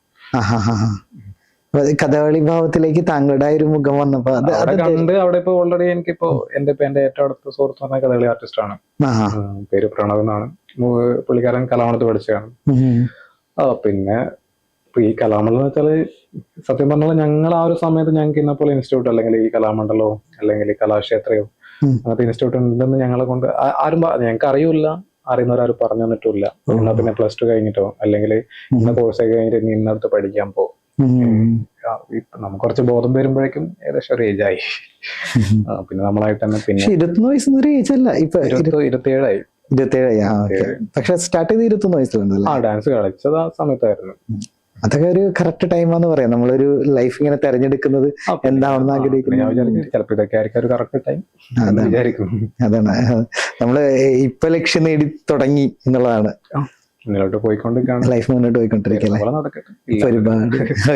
കഥകളി ഭാവത്തിലേക്ക് താങ്കളുടെ ഒരു മുഖം വന്നപ്പോ
അവിടെ ഇപ്പൊ ഓൾറെഡി എനിക്കിപ്പോ എന്റെ ഏറ്റവും അടുത്ത സുഹൃത്ത് പറഞ്ഞ കഥകളി ആർട്ടിസ്റ്റ് ആണ്. പേര് പ്രണവ് എന്നാണ്. പുള്ളിക്കാരൻ കലാമണ്ഡലത്ത് പഠിച്ചതാണ്. പിന്നെ ഈ കലാമണ്ഡലം എന്ന് വെച്ചാല് സത്യം പറഞ്ഞാൽ ഞങ്ങൾ ആ ഒരു സമയത്ത് ഞങ്ങൾക്ക് ഇന്നപ്പോൾ ഇൻസ്റ്റിറ്റ്യൂട്ട് അല്ലെങ്കിൽ ഈ കലാമണ്ഡലോ അല്ലെങ്കിൽ കലാക്ഷേത്രയോ അങ്ങനത്തെ ഇൻസ്റ്റിറ്റ്യൂട്ട് ഉണ്ടെന്ന് ഞങ്ങളെ കൊണ്ട് ആരും ഞങ്ങൾക്ക് അറിയില്ല, അറിയുന്നവരാരും പറഞ്ഞു തന്നിട്ടില്ല. എന്നാ പിന്നെ പ്ലസ് 2 കഴിഞ്ഞിട്ടോ അല്ലെങ്കിൽ ഇന്ന കോഴ്സ് കഴിഞ്ഞിട്ട് ഇനി ഇന്നടുത്ത് പഠിക്കാൻ പോകും. നമുക്ക് കുറച്ച് ബോധം വരുമ്പോഴേക്കും ഏകദേശം ഒരു ഏജ് ആയി. പിന്നെ നമ്മളായിട്ട് തന്നെ പിന്നെ
21 വയസ്സൊന്നും ഏജ് അല്ല, ഇപ്പൊ
27ആയി.
27. പക്ഷെ സ്റ്റാർട്ട് ചെയ്ത് 21 വയസ്സിലുണ്ടല്ലോ.
ഡാൻസ് കളിച്ചത് ആ സമയത്തായിരുന്നു.
അതൊക്കെ ഒരു കറക്റ്റ് ടൈമാന്ന് പറയാം. നമ്മളൊരു ലൈഫ് ഇങ്ങനെ തെരഞ്ഞെടുക്കുന്നത് എന്താണെന്ന് ആഗ്രഹിക്കുന്നത്.
ചിലപ്പോ ഇതൊക്കെ ആയിരിക്കും ഒരു കറക്റ്റ് ടൈം വിചാരിക്കും.
അതാണ് നമ്മള് ഇപ്പൊ ലക്ഷ്യം നേടി തുടങ്ങി എന്നുള്ളതാണ്.
മുന്നോട്ട് പോയിക്കൊണ്ടിരിക്കുകയാണ്,
ലൈഫ് മുന്നോട്ട് പോയിക്കൊണ്ടിരിക്കുകയല്ലേ.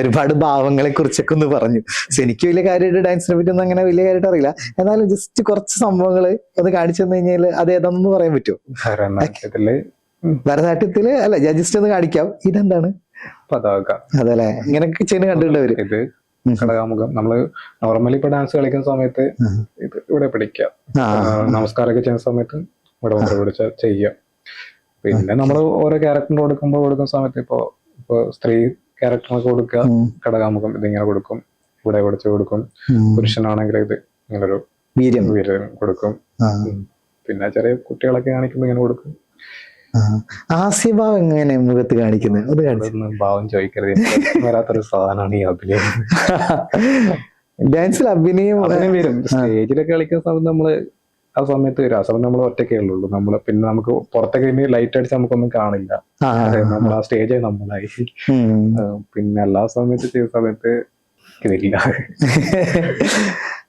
ഒരുപാട് ഭാവങ്ങളെ കുറിച്ചൊക്കെ ഒന്ന് പറഞ്ഞു. എനിക്ക് വലിയ കാര്യമായിട്ട് ഡാൻസിനെ പറ്റി ഒന്നും അങ്ങനെ വലിയ കാര്യമായിട്ട് അറിയില്ല. എന്നാലും ജസ്റ്റ് കുറച്ച് സംഭവങ്ങള് ഒന്ന് കാണിച്ചു തന്നു കഴിഞ്ഞാല് അത് ഏതാണെന്ന് പറയാൻ പറ്റുമോ? ഭരതനാട്യത്തില് അല്ല, ഞാൻ ജസ്റ്റ് ഒന്ന് കാണിക്കാം. ഇതെന്താണ്?
പതാക.
അതല്ലേ, ഇങ്ങനൊക്കെ ചെയ്യുന്ന കണ്ടിട്ടുണ്ട്.
ഇത് ഘടകാമുഖം. നമ്മള് നോർമലി ഇപ്പൊ ഡാൻസ് കളിക്കുന്ന സമയത്ത് ഇത് ഇവിടെ പിടിക്കുക, നമസ്കാരമൊക്കെ ചെയ്യുന്ന സമയത്ത് ഇവിടെ മുദ്ര പിടിച്ച ചെയ്യുക. പിന്നെ നമ്മൾ ഓരോ ക്യാരക്ടറിന് കൊടുക്കുന്ന സമയത്ത് ഇപ്പൊ സ്ത്രീ ക്യാരക്ടറിനൊക്കെ കൊടുക്കുക ഘടകാമുഖം ഇതിങ്ങനെ കൊടുക്കും, ഇവിടെ പിടിച്ച് കൊടുക്കും. പുരുഷനാണെങ്കിൽ ഇത് ഇങ്ങനൊരു വീര്യം കൊടുക്കും. പിന്നെ ചെറിയ കുട്ടികളൊക്കെ കാണിക്കുമ്പോ ഇങ്ങനെ കൊടുക്കും.
ആസിഭാവം എങ്ങനെ മുഖത്ത് കാണിക്കുന്നത്?
ഭാവം ചോദിക്കരുത്, വരാത്തൊരു സാധനമാണ് ഈ അഭിനയം.
ഡാൻസിൽ അഭിനയം
വരും. സ്റ്റേജിലൊക്കെ കളിക്കുന്ന സമയത്ത് നമ്മള് ആ സമയത്ത് വരും. ആ സമയത്ത് നമ്മൾ ഒറ്റയ്ക്കേ ഉള്ളൂ. നമ്മള് പിന്നെ നമുക്ക് പുറത്തൊക്കെ ലൈറ്റ് അടിച്ച് നമുക്കൊന്നും കാണില്ല. നമ്മൾ ആ സ്റ്റേജ് നമ്മളായി. പിന്നെ എല്ലാ സമയത്ത് ചെയ്ത സമയത്ത് ഇതില്ല.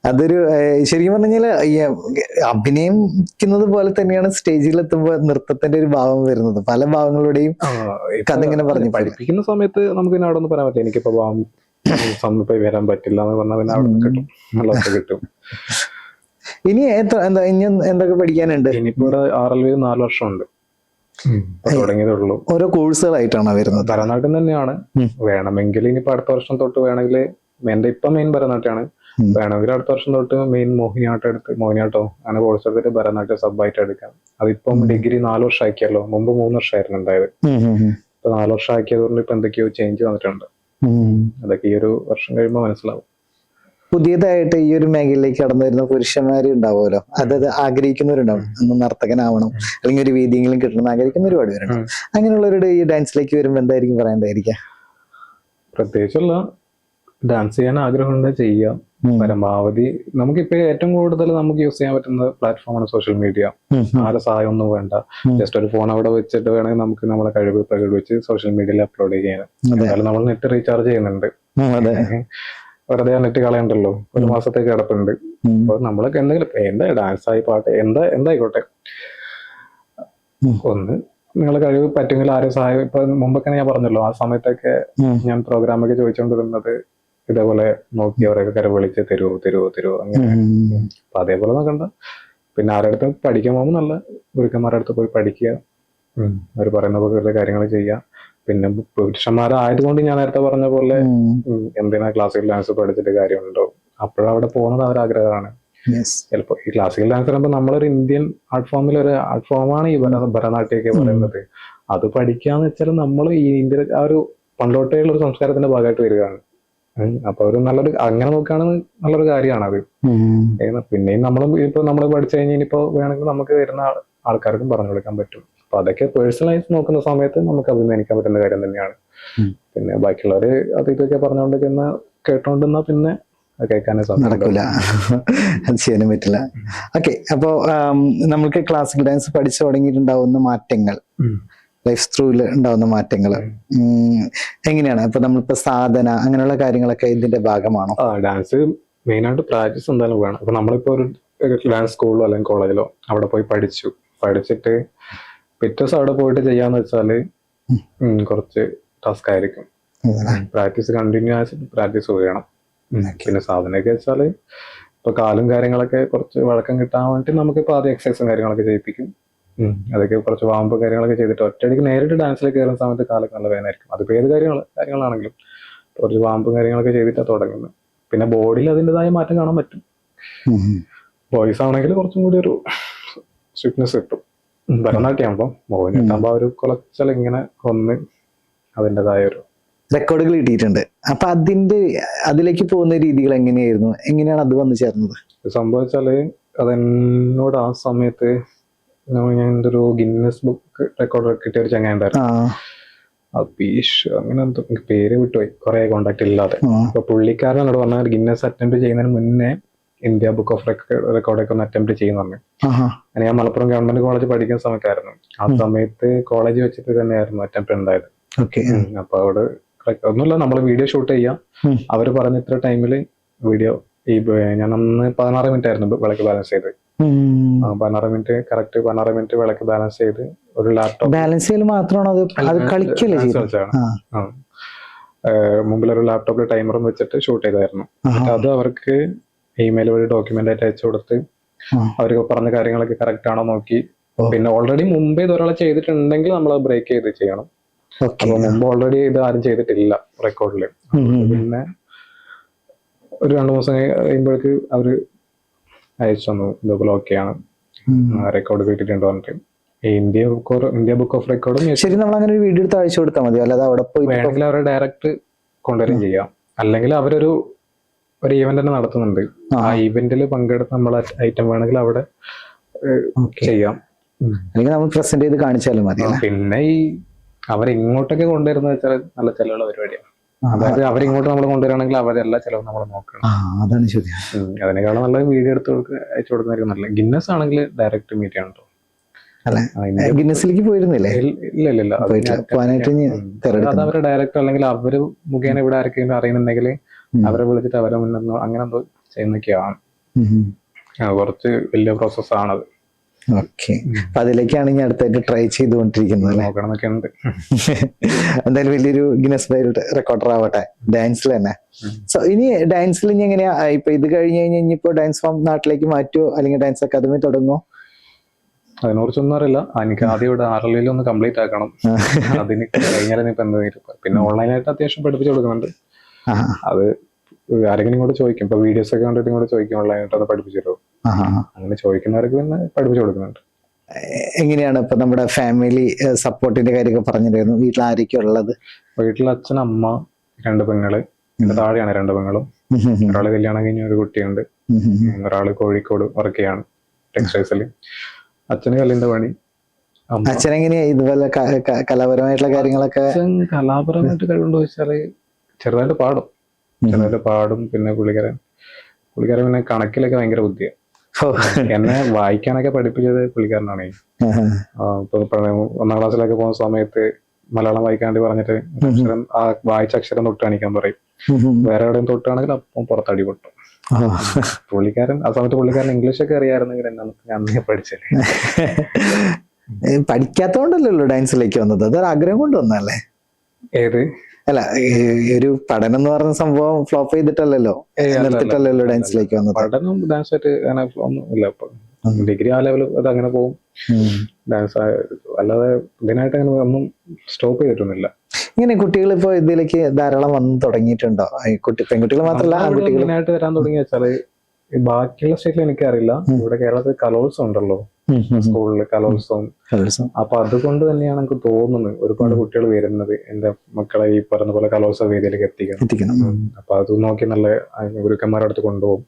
അതൊരു ശരിക്കും പറഞ്ഞാല് അഭിനയിക്കുന്നത് പോലെ തന്നെയാണ് സ്റ്റേജിലെത്തുമ്പോ നൃത്തത്തിന്റെ ഒരു ഭാവം വരുന്നത്. പല ഭാവങ്ങളുടെയും കഥ ഇങ്ങനെ പറഞ്ഞു
പഠിപ്പിക്കുന്ന സമയത്ത് നമുക്ക് പിന്നെ അവിടെ ഒന്നും പറയാൻ പറ്റില്ല. എനിക്കിപ്പോ ഭാവം സമയത്ത് വരാൻ പറ്റില്ല എന്ന് പറഞ്ഞാൽ പിന്നെ അവിടെ കിട്ടും, നല്ല കിട്ടും.
ഇനി ഇനി എന്തൊക്കെ പഠിക്കാനുണ്ട്?
ഇനിയിപ്പോ ഇവിടെ RLV 4 വർഷമുണ്ട്, തുടങ്ങിയതുള്ളൂ.
ഓരോ കോഴ്സുകളായിട്ടാണ് വരുന്നത്.
ഭരതനാട്യം തന്നെയാണ്. വേണമെങ്കിൽ ഇനിയിപ്പോ അടുത്ത വർഷം തൊട്ട് വേണമെങ്കിൽ എന്റെ ഇപ്പൊ മെയിൻ ഭരതനാട്യമാണ്. വേണമെങ്കിൽ അടുത്ത വർഷം തൊട്ട് മെയിൻ മോഹിനിയാട്ടോ അങ്ങനെ കോഴ്സ് എടുത്തിട്ട് ഭരതനാട്യം സബ്ബായിട്ട് എടുക്കാം. അതിപ്പം ഡിഗ്രി 4 വർഷം ആക്കിയല്ലോ. മുമ്പ് 3 വർഷമായിരുന്നു ഉണ്ടായത്. ഇപ്പൊ 4 വർഷം ആക്കിയത് കൊണ്ട് ഇപ്പൊ എന്തൊക്കെയോ ചേഞ്ച് വന്നിട്ടുണ്ട്. അതൊക്കെ ഈ ഒരു വർഷം കഴിയുമ്പോൾ മനസ്സിലാവും.
പുതിയതായിട്ട് ഈ ഒരു മേഖലയിലേക്ക് കടന്നു വരുന്ന പുരുഷന്മാര് ഉണ്ടാവുമല്ലോ, അതായത് ആഗ്രഹിക്കുന്നവരുണ്ടാവും, ഒന്ന് നർത്തകനാവണം അല്ലെങ്കിൽ ഒരു വേദിയെങ്കിലും കിട്ടണം ആഗ്രഹിക്കുന്ന ഒരുപാട് പേരുണ്ടാവും. അങ്ങനെയുള്ളവരുടെ ഈ ഡാൻസിലേക്ക് വരുമ്പോൾ എന്തായിരിക്കും പറയേണ്ടതായിരിക്കാം?
പ്രത്യേകിച്ചുള്ള ഡാൻസ് ചെയ്യാൻ ആഗ്രഹമുണ്ട്, ചെയ്യാം. പരമാവധി നമുക്കിപ്പോ ഏറ്റവും കൂടുതൽ നമുക്ക് യൂസ് ചെയ്യാൻ പറ്റുന്ന പ്ലാറ്റ്ഫോമാണ് സോഷ്യൽ മീഡിയ. ആരുടെ സഹായം ഒന്നും വേണ്ട. ജസ്റ്റ് ഒരു ഫോൺ അവിടെ വെച്ചിട്ട് വേണമെങ്കിൽ നമുക്ക് നമ്മളെ കഴിവ് പ്രകടിപ്പിച്ച് സോഷ്യൽ മീഡിയയിൽ അപ്ലോഡ് ചെയ്യാൻ. എന്തായാലും നമ്മൾ നെറ്റ് റീചാർജ് ചെയ്യുന്നുണ്ട്, വെറുതെ നെറ്റ് കളയണ്ടല്ലോ. ഒരു മാസത്തേക്ക് കിടപ്പുണ്ട്. അപ്പൊ നമ്മളൊക്കെ എന്തെങ്കിലും എന്താ ഡാൻസ് ആയി പാട്ട് എന്തായിക്കോട്ടെ, ഒന്ന് നിങ്ങളെ കഴിവ് പറ്റുമെങ്കിൽ ആരും സഹായം. ഇപ്പൊ മുമ്പൊക്കെ ഞാൻ പറഞ്ഞല്ലോ, ആ സമയത്തൊക്കെ ഞാൻ പ്രോഗ്രാമൊക്കെ ചോദിച്ചുകൊണ്ടിരുന്നത് ഇതേപോലെ നോക്കി അവരൊക്കെ കരവിളിച്ച് തരുവോ അങ്ങനെ. അപ്പൊ അതേപോലെ നോക്കണ്ട. പിന്നെ ആരുടെ അടുത്ത് പഠിക്കാൻ പോകുമ്പോൾ നല്ല ഗുരുക്കന്മാരുടെ അടുത്ത് പോയി പഠിക്കുക, അവർ പറയുന്ന പോലെ കാര്യങ്ങൾ ചെയ്യുക. പിന്നെ പുരുഷന്മാരായതുകൊണ്ട് ഞാൻ നേരത്തെ പറഞ്ഞ പോലെ എന്തിനാ ക്ലാസിക്കൽ ഡാൻസ് പഠിച്ചിട്ട് കാര്യമുണ്ടോ? അപ്പോഴവിടെ പോകുന്നത് അവരാഗ്രഹമാണ്. ചിലപ്പോ ഈ ക്ലാസിക്കൽ ഡാൻസ് പറയുമ്പോൾ നമ്മളൊരു ഇന്ത്യൻ ആർട്ട് ഫോമിൽ ഒരു ആർട്ട് ഫോമാണ് ഈ ഭരതനാട്യമൊക്കെ പറയുന്നത്. അത് പഠിക്കാന്ന് വെച്ചാൽ നമ്മൾ ഈ ഇന്ത്യ ആ ഒരു പണ്ടോട്ടേയുള്ള ഒരു സംസ്കാരത്തിന്റെ ഭാഗമായിട്ട് വരികയാണ്. അപ്പൊ ഒരു നല്ലൊരു അങ്ങനെ നോക്കുകയാണെങ്കിൽ നല്ലൊരു കാര്യമാണ് അത്. പിന്നെയും നമ്മൾ പഠിച്ചു കഴിഞ്ഞാൽ ഇപ്പൊ വേണമെങ്കിൽ നമുക്ക് വരുന്ന ആൾക്കാർക്കും പറഞ്ഞു കൊടുക്കാൻ പറ്റും. അപ്പൊ അതൊക്കെ പേഴ്സണലൈസ് നോക്കുന്ന സമയത്ത് നമുക്ക് അഭിമാനിക്കാൻ പറ്റുന്ന കാര്യം തന്നെയാണ്. പിന്നെ ബാക്കിയുള്ളവര് അത് ഇതൊക്കെ പറഞ്ഞുകൊണ്ടിരിക്കുന്ന കേട്ടോണ്ടിരുന്നാ പിന്നെ കേൾക്കാനേ
നടക്കൂല, അത് ചെയ്യാനും പറ്റില്ല. ഓക്കെ, അപ്പോ നമുക്ക് ക്ലാസിക്കൽ ഡാൻസ് പഠിച്ചു തുടങ്ങിയിട്ടുണ്ടാവുന്ന മാറ്റങ്ങൾ, ലൈഫ് ത്രൂല് ഉണ്ടാവുന്ന മാറ്റങ്ങൾ എങ്ങനെയാണ്? ഇപ്പൊ നമ്മളിപ്പോ സാധന അങ്ങനെയുള്ള കാര്യങ്ങളൊക്കെ ഇതിന്റെ ഭാഗമാണോ?
ഡാൻസ് മെയിൻ ആയിട്ട് പ്രാക്ടീസ് എന്തായാലും വേണം. അപ്പൊ നമ്മളിപ്പോ ഒരു ഡാൻസ് സ്കൂളിലോ അല്ലെങ്കിൽ കോളേജിലോ അവിടെ പോയി പഠിച്ചിട്ട് പിറ്റേ ദിവസം അവിടെ പോയിട്ട് ചെയ്യാന്ന് വെച്ചാല് കുറച്ച് ടാസ്ക് ആയിരിക്കും. പ്രാക്ടീസ് കണ്ടിന്യൂസ് പ്രാക്ടീസ് വേണം. പിന്നെ സാധനമൊക്കെ വെച്ചാല് ഇപ്പൊ കാലും കാര്യങ്ങളൊക്കെ കുറച്ച് വഴക്കം കിട്ടാൻ വേണ്ടി നമുക്കിപ്പോ ആദ്യം എക്സസൈസും കാര്യങ്ങളൊക്കെ ചെയ്യിപ്പിക്കും. അതൊക്കെ കുറച്ച് വാമ്പ് കാര്യങ്ങളൊക്കെ ചെയ്തിട്ട് ഒറ്റയടിക്ക് നേരിട്ട് ഡാൻസിലേക്ക് കയറുന്ന സമയത്ത് കാലൊക്കെ നല്ല വേദനയായിരിക്കും. അതിപ്പോ ഏത് കാര്യങ്ങളാണെങ്കിലും കുറച്ച് വാമ്പും കാര്യങ്ങളൊക്കെ ചെയ്തിട്ടാണ് തുടങ്ങുന്നത്. പിന്നെ ബോഡിയിൽ അതിൻ്റെതായ മാറ്റം കാണാൻ പറ്റും. ബോയ്സ് ആണെങ്കിൽ കുറച്ചും കൂടി ഒരു സ്റ്റിഫ്നെസ് കിട്ടും. ഭരതനാട്യമാകുമ്പോ മോഹിനിയാട്ടാകുമ്പോ ഒരു കുളച്ചൽ ഇങ്ങനെ ഒന്ന് അതിൻ്റെതായ ഒരു
റെക്കോർഡുകൾ കിട്ടിയിട്ടുണ്ട്. അപ്പൊ അതിലേക്ക് പോകുന്ന രീതികൾ എങ്ങനെയാണ് അത് വന്നു ചേർന്നത്?
സംഭവിച്ചാല് അതെന്നോട് ആ സമയത്ത് ഞാൻ ഒരു ഗിന്നസ് ബുക്ക് റെക്കോർഡ് കിട്ടിയ ഒരു ചങ്ങായി ഉണ്ടായിരുന്നു, അബീഷ് അങ്ങനെ എന്തോ, പേര് വിട്ടുപോയി, കുറെ കോണ്ടാക്ട് ഇല്ലാതെ. അപ്പൊ പുള്ളിക്കാരൻ എന്നോട് പറഞ്ഞാൽ ഗിന്നസ് അറ്റംപ്റ്റ് ചെയ്യുന്നതിന് മുന്നേ ഇന്ത്യ ബുക്ക് ഓഫ് റെക്കോർഡൊക്കെ ഒന്ന് അറ്റംപ്റ്റ് ചെയ്യുന്നു പറഞ്ഞു. ഞാൻ മലപ്പുറം ഗവൺമെന്റ് കോളേജ് പഠിക്കുന്ന സമയത്തായിരുന്നു. ആ സമയത്ത് കോളേജ് വെച്ചിട്ട് തന്നെയായിരുന്നു അറ്റംപ്റ്റ് ഉണ്ടായത്. അപ്പൊ അവിടെ ഒന്നുമില്ല, നമ്മൾ വീഡിയോ ഷൂട്ട് ചെയ്യാം. അവര് പറഞ്ഞ ഇത്ര ടൈമില് വീഡിയോ ഞാൻ അന്ന് 16 മിനിറ്റ് ആയിരുന്നു വിളക്ക് ബാലൻസ് ചെയ്ത്. 16 മിനിറ്റ് വിളക്ക് ബാലൻസ് ചെയ്ത് ഒരു ലാപ്ടോപ്പ്
ബാലൻസ് ചെയ്യൽ മാത്രമാണോ
മുമ്പിലൊരു ലാപ്ടോപ്പിൽ ടൈമറും വെച്ചിട്ട് ഷൂട്ട് ചെയ്തായിരുന്നു. അത് അവർക്ക് ഇമെയിൽ വഴി ഡോക്യുമെന്റ് ആയിട്ട് അയച്ചു കൊടുത്ത് അവർക്ക് പറഞ്ഞ കാര്യങ്ങളൊക്കെ കറക്റ്റ് ആണോ നോക്കി. പിന്നെ ഓൾറെഡി മുമ്പേ ഇത് ഒരാളെ ചെയ്തിട്ടുണ്ടെങ്കിൽ നമ്മൾ ബ്രേക്ക് ചെയ്ത് ചെയ്യണം.
ഓക്കെ.
അപ്പൊ മുമ്പ് ഓൾറെഡി ഇത് ആരും ചെയ്തിട്ടില്ല റെക്കോർഡില്. പിന്നെ ഒരു 2 ദിവസം കഴിയുമ്പോഴേക്ക് അവര് അയച്ചു തന്നു, ഇതുപോലെ ഓക്കെയാണ്, റെക്കോർഡ് കിട്ടിയിട്ടുണ്ട് പറഞ്ഞിട്ട്. ഇന്ത്യ ബുക്ക് ഓഫ് റെക്കോർഡും
ശരി, നമ്മൾ അങ്ങനെ ഒരു വീഡിയോ എടുത്ത് അയച്ചു കൊടുത്താൽ മതി, അല്ലാതെ അവിടെ പോയി
വേണമെങ്കിൽ അവരെ ഡയറക്റ്റ് കൊണ്ടുവരും ചെയ്യാം. അല്ലെങ്കിൽ അവരൊരു ഈവന്റ് തന്നെ നടത്തുന്നുണ്ട്. ആ ഈവന്റിൽ പങ്കെടുത്ത് നമ്മൾ ഐറ്റം വേണമെങ്കിൽ അവിടെ ചെയ്യാം.
അല്ലെങ്കിൽ നമ്മൾ പ്രസന്റ് ചെയ്ത് കാണിച്ചാലും മതി.
പിന്നെ ഈ അവരിങ്ങോട്ടൊക്കെ കൊണ്ടുവരുന്നത് വെച്ചാൽ നല്ല ചെലവുള്ള പരിപാടിയാണ്. അതായത് അവരിങ്ങോട്ട് നമ്മൾ കൊണ്ടുവരികയാണെങ്കിൽ അവരെല്ലാ ചെലവും നമ്മൾ നോക്കണം.
അതാണ് ചോദ്യം.
അതിനേക്കാളും നല്ല വീഡിയോ എടുത്ത് അയച്ചു കൊടുക്കുന്നതായിരിക്കും നല്ല. ഗിന്നസ് ആണെങ്കിൽ ഡയറക്റ്റ് മീറ്റ് ചെയ്യണം കേട്ടോ.
ഗിന്നസിലേക്ക് പോയിരുന്നില്ലേ?
ഇല്ല. അത് അവരെ ഡയറക്റ്റ് അല്ലെങ്കിൽ അവര് മുഖേന ഇവിടെ ആരൊക്കെയും അറിയുന്നുണ്ടെങ്കിൽ അവരെ വിളിച്ചിട്ട് അവരെ മുന്നോ അങ്ങനെ എന്തോ ചെയ്യുന്നൊക്കെയാണ്. കുറച്ച് വലിയ പ്രോസസ്സാണത്.
ഓക്കെ. അപ്പൊ അതിലേക്കാണ് ഇനി അടുത്തായിട്ട് ട്രൈ ചെയ്തുകൊണ്ടിരിക്കുന്നത്.
നോക്കണമെന്നൊക്കെ ഉണ്ട്.
എന്തായാലും വലിയൊരു ഗിന്നസ് വേൾഡ് റെക്കോർഡർ ആവട്ടെ ഡാൻസിൽ തന്നെ. സോ ഇനി ഡാൻസിൽ ഇനി എങ്ങനെയാ, ഇപ്പൊ ഇത് കഴിഞ്ഞ് കഴിഞ്ഞാൽ ഇനിയിപ്പോ ഡാൻസ് ഫോം നാട്ടിലേക്ക് മാറ്റുമോ, അല്ലെങ്കിൽ ഡാൻസ് അക്കാദമി തുടങ്ങുമോ?
അതിനെക്കുറിച്ചൊന്നും അറിയില്ല. എനിക്ക് ആദ്യം ഇവിടെ RLA ഒന്ന് കംപ്ലീറ്റ് ആക്കണം. അതിന് കഴിഞ്ഞാലും ഇപ്പൊ എന്താ. പിന്നെ ഓൺലൈനായിട്ട് അത്യാവശ്യം പഠിപ്പിച്ചു കൊടുക്കുന്നുണ്ട്. അത് ആരെങ്കിലും ഇങ്ങോട്ട് ചോദിക്കും, ഇപ്പൊ വീഡിയോസ് ഒക്കെ കണ്ടിട്ട് ഇങ്ങോട്ട് ചോദിക്കും ഓൺലൈനായിട്ട് അത് പഠിപ്പിച്ചു തരുമോ, അങ്ങനെ ചോദിക്കുന്നവർക്ക് പിന്നെ പഠിപ്പിച്ചു കൊടുക്കുന്നുണ്ട്.
എങ്ങനെയാണ് ഇപ്പൊ നമ്മുടെ ഫാമിലി സപ്പോർട്ടിന്റെ കാര്യമൊക്കെ പറഞ്ഞിരുന്നു? വീട്ടിൽ ആരൊക്കെയാ ഉള്ളത്?
വീട്ടിൽ അച്ഛൻ, അമ്മ, 2 പെങ്ങള്, താഴെയാണ് 2 പെങ്ങളും. ഒരാള് കല്യാണം കഴിഞ്ഞ ഒരു കുട്ടിയുണ്ട്. ഒരാള് കോഴിക്കോട് വർക്ക് ചെയ്യാണ് ടെക്സ്റ്റൈൽസിൽ. അച്ഛന് കല്ലിന്റെ പണി.
അച്ഛനെങ്ങനെയാ ഇതുപോലെ കലാപരമായിട്ടുള്ള കാര്യങ്ങളൊക്കെ?
കലാപരമായിട്ട് കഴിവുണ്ടോ ചോദിച്ചാല് ചെറുതായിട്ട് പാടും. പിന്നെ പുള്ളിക്കാരൻ പിന്നെ കണക്കിലൊക്കെ ഭയങ്കര ബുദ്ധിയാണ്. എന്നെ വായിക്കാനൊക്കെ പഠിപ്പിച്ചത് പുള്ളിക്കാരനാണ്. ഇപ്പൊ 1ാം ക്ലാസ്സിലൊക്കെ പോകുന്ന സമയത്ത് മലയാളം വായിക്കാണ്ട് പറഞ്ഞിട്ട് അക്ഷരം വായിച്ച അക്ഷരം തൊട്ട് കാണിക്കാൻ പറയും. വേറെ എവിടെയും തൊട്ടാണെങ്കിൽ അപ്പം പുറത്തടി പൊട്ടും. പുള്ളിക്കാരൻ ആ സമയത്ത് ഇംഗ്ലീഷൊക്കെ അറിയാമായിരുന്നെങ്കിൽ ഞാൻ പഠിച്ചത്.
പഠിക്കാത്തോണ്ടല്ലോ ഡാൻസിലേക്ക് വന്നത്, അതൊരു ആഗ്രഹം കൊണ്ട് വന്നല്ലേ?
ഏത്?
അല്ല, ഒരു പഠനം എന്ന് പറഞ്ഞ സംഭവം ഫ്ലോപ്പ് ചെയ്തിട്ടല്ലല്ലോ, നിർത്തിട്ടല്ലല്ലോ ഡാൻസിലേക്ക് വന്നത്.
പഠനം ഡാൻസായിട്ട് അങ്ങനെ ഒന്നും ഇല്ല. ഡിഗ്രി ആ ലെവൽ അത് അങ്ങനെ പോകും. ഡാൻസ് അല്ലാതെ ഇതിനായിട്ട് അങ്ങനെ ഒന്നും സ്റ്റോപ്പ് ചെയ്തിട്ടൊന്നുമില്ല.
ഇങ്ങനെ കുട്ടികൾ ഇപ്പൊ ഇതിലേക്ക് ധാരാളം വന്ന് തുടങ്ങിയിട്ടുണ്ടോ? പെൺകുട്ടികൾ മാത്രമല്ല
ആൺകുട്ടികളായിട്ട് വരാൻ തുടങ്ങി വെച്ചാല് ബാക്കിയുള്ള സ്റ്റേറ്റിൽ എനിക്കറിയില്ല. ഇവിടെ കേരളത്തിൽ കലോത്സവം ഉണ്ടല്ലോ, സ്കൂളില് കലോത്സവം. അപ്പൊ അതുകൊണ്ട് തന്നെയാണ് എനിക്ക് തോന്നുന്നത് ഒരുപാട് കുട്ടികൾ വരുന്നത്. എന്റെ മക്കളെ ഈ പറഞ്ഞ പോലെ കലോത്സവ വേദിയിലേക്ക് എത്തിക്കണം. അപ്പൊ അത് നോക്കി നല്ല ഗുരുക്കന്മാരുടെ അടുത്ത് കൊണ്ടുപോകും.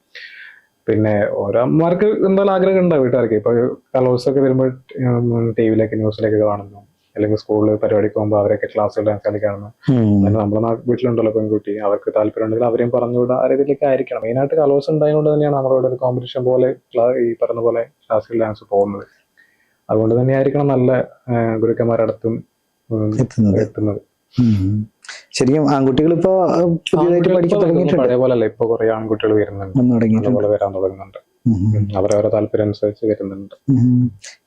പിന്നെ ഓരോ അമ്മമാർക്ക് എന്തായാലും ആഗ്രഹം ഉണ്ടാവും വീട്ടുകാർക്ക്. ഇപ്പൊ കലോത്സവമൊക്കെ വരുമ്പോൾ ടിവിയിലേക്ക് ന്യൂസിലേക്ക് കാണുന്നു, അല്ലെങ്കിൽ സ്കൂളിൽ പരിപാടിക്ക് പോകുമ്പോൾ അവരൊക്കെ ക്ലാസ്സിൽ ഡാൻസ് കളി കാണുന്നു. നമ്മുടെ വീട്ടിലുണ്ടല്ലോ പെൺകുട്ടി, അവർക്ക് താല്പര്യം ഉണ്ടെങ്കിൽ അവരെയും പറഞ്ഞുകൂടാ ആ രീതിയിലേക്ക് ആയിരിക്കണം. മെയിനായിട്ട് കലോത്സവം ഉണ്ടായതുകൊണ്ട് തന്നെയാണ് നമ്മളിവിടെ ഒരു കോമ്പറ്റീഷൻ പോലെ ഈ പറഞ്ഞ പോലെ ക്ലാസിക്കൽ ഡാൻസ് പോകുന്നത്. അതുകൊണ്ട് തന്നെ ആയിരിക്കണം നല്ല ഗുരുക്കന്മാരുടെ അടുത്തും എത്തുന്നത്.
ശരിക്കും ആൺകുട്ടികൾ ഇപ്പൊ പുതിയതായിട്ട് പഠിക്കാൻ തുടങ്ങിയിട്ടുണ്ട്.
പഴയ പോലെ അല്ല, ഇപ്പൊ കുറെ ആൺകുട്ടികൾ വരുന്നുണ്ട്, വരാൻ തുടങ്ങുന്നുണ്ട്. അവരവരെ താല്പര്യം അനുസരിച്ച് വരുന്നുണ്ട്.